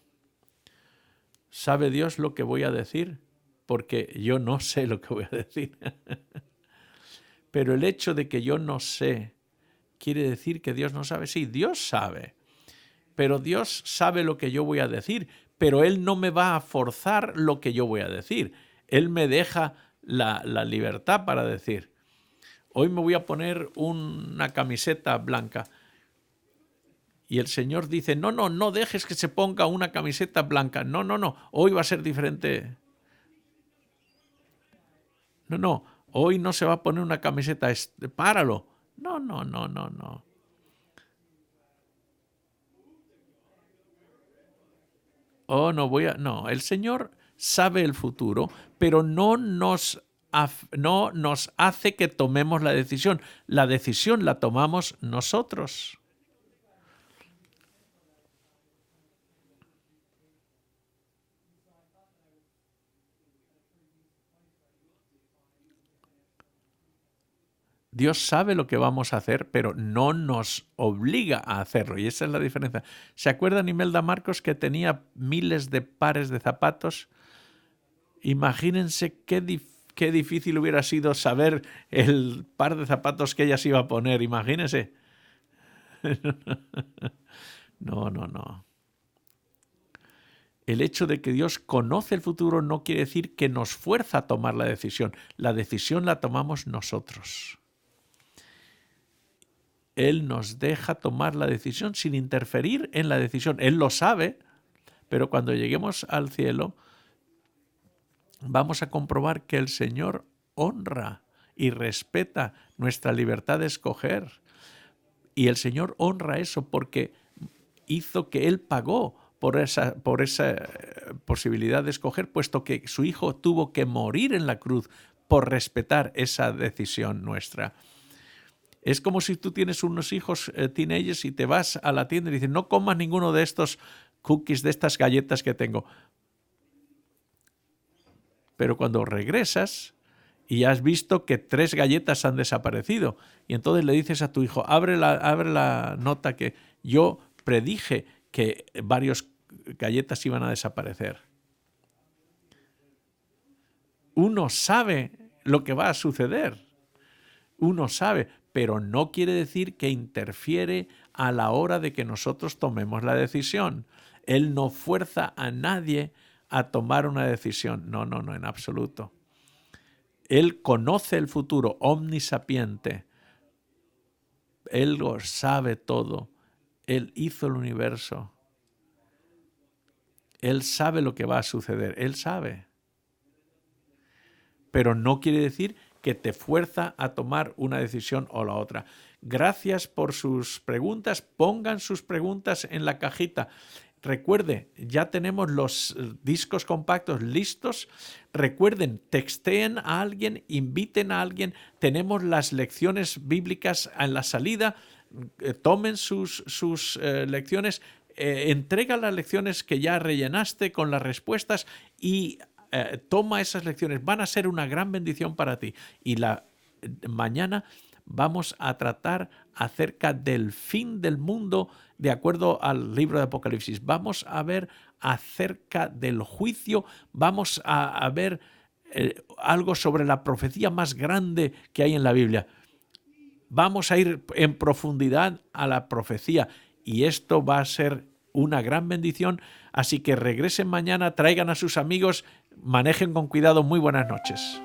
¿Sabe Dios lo que voy a decir? Porque yo no sé lo que voy a decir. Pero el hecho de que yo no sé quiere decir que Dios no sabe. Sí, Dios sabe. Pero Dios sabe lo que yo voy a decir, pero Él no me va a forzar lo que yo voy a decir. Él me deja la libertad para decir. Hoy me voy a poner una camiseta blanca. Y el Señor dice, no dejes que se ponga una camiseta blanca. No, hoy va a ser diferente. No, hoy no se va a poner una camiseta, páralo. No. No, el Señor sabe el futuro, pero no nos hace que tomemos la decisión. La decisión la tomamos nosotros. Dios sabe lo que vamos a hacer, pero no nos obliga a hacerlo. Y esa es la diferencia. ¿Se acuerdan Imelda Marcos que tenía miles de pares de zapatos? Imagínense qué difícil hubiera sido saber el par de zapatos que ella se iba a poner. Imagínense. No. El hecho de que Dios conoce el futuro no quiere decir que nos fuerza a tomar la decisión. La decisión la tomamos nosotros. Él nos deja tomar la decisión sin interferir en la decisión. Él lo sabe, pero cuando lleguemos al cielo vamos a comprobar que el Señor honra y respeta nuestra libertad de escoger. Y el Señor honra eso porque hizo que Él pagó por esa posibilidad de escoger, puesto que su Hijo tuvo que morir en la cruz por respetar esa decisión nuestra. Es como si tú tienes unos hijos teenagers y te vas a la tienda y dices, no comas ninguno de estos cookies, de estas galletas que tengo. Pero cuando regresas y has visto que 3 galletas han desaparecido, y entonces le dices a tu hijo, abre la nota que yo predije que varias galletas iban a desaparecer. Uno sabe lo que va a suceder. Uno sabe, pero no quiere decir que interfiere a la hora de que nosotros tomemos la decisión. Él no fuerza a nadie a tomar una decisión. No, en absoluto. Él conoce el futuro, omnisapiente. Él lo sabe todo. Él hizo el universo. Él sabe lo que va a suceder. Él sabe. Pero no quiere decir que te fuerza a tomar una decisión o la otra. Gracias por sus preguntas. Pongan sus preguntas en la cajita. Recuerde, ya tenemos los discos compactos listos. Recuerden, texteen a alguien, inviten a alguien. Tenemos las lecciones bíblicas en la salida. Tomen sus lecciones. Entrega las lecciones que ya rellenaste con las respuestas y toma esas lecciones. Van a ser una gran bendición para ti. Y mañana vamos a tratar acerca del fin del mundo de acuerdo al libro de Apocalipsis. Vamos a ver acerca del juicio, vamos a ver algo sobre la profecía más grande que hay en la Biblia. Vamos a ir en profundidad a la profecía y esto va a ser una gran bendición. Así que regresen mañana, traigan a sus amigos, manejen con cuidado. Muy buenas noches.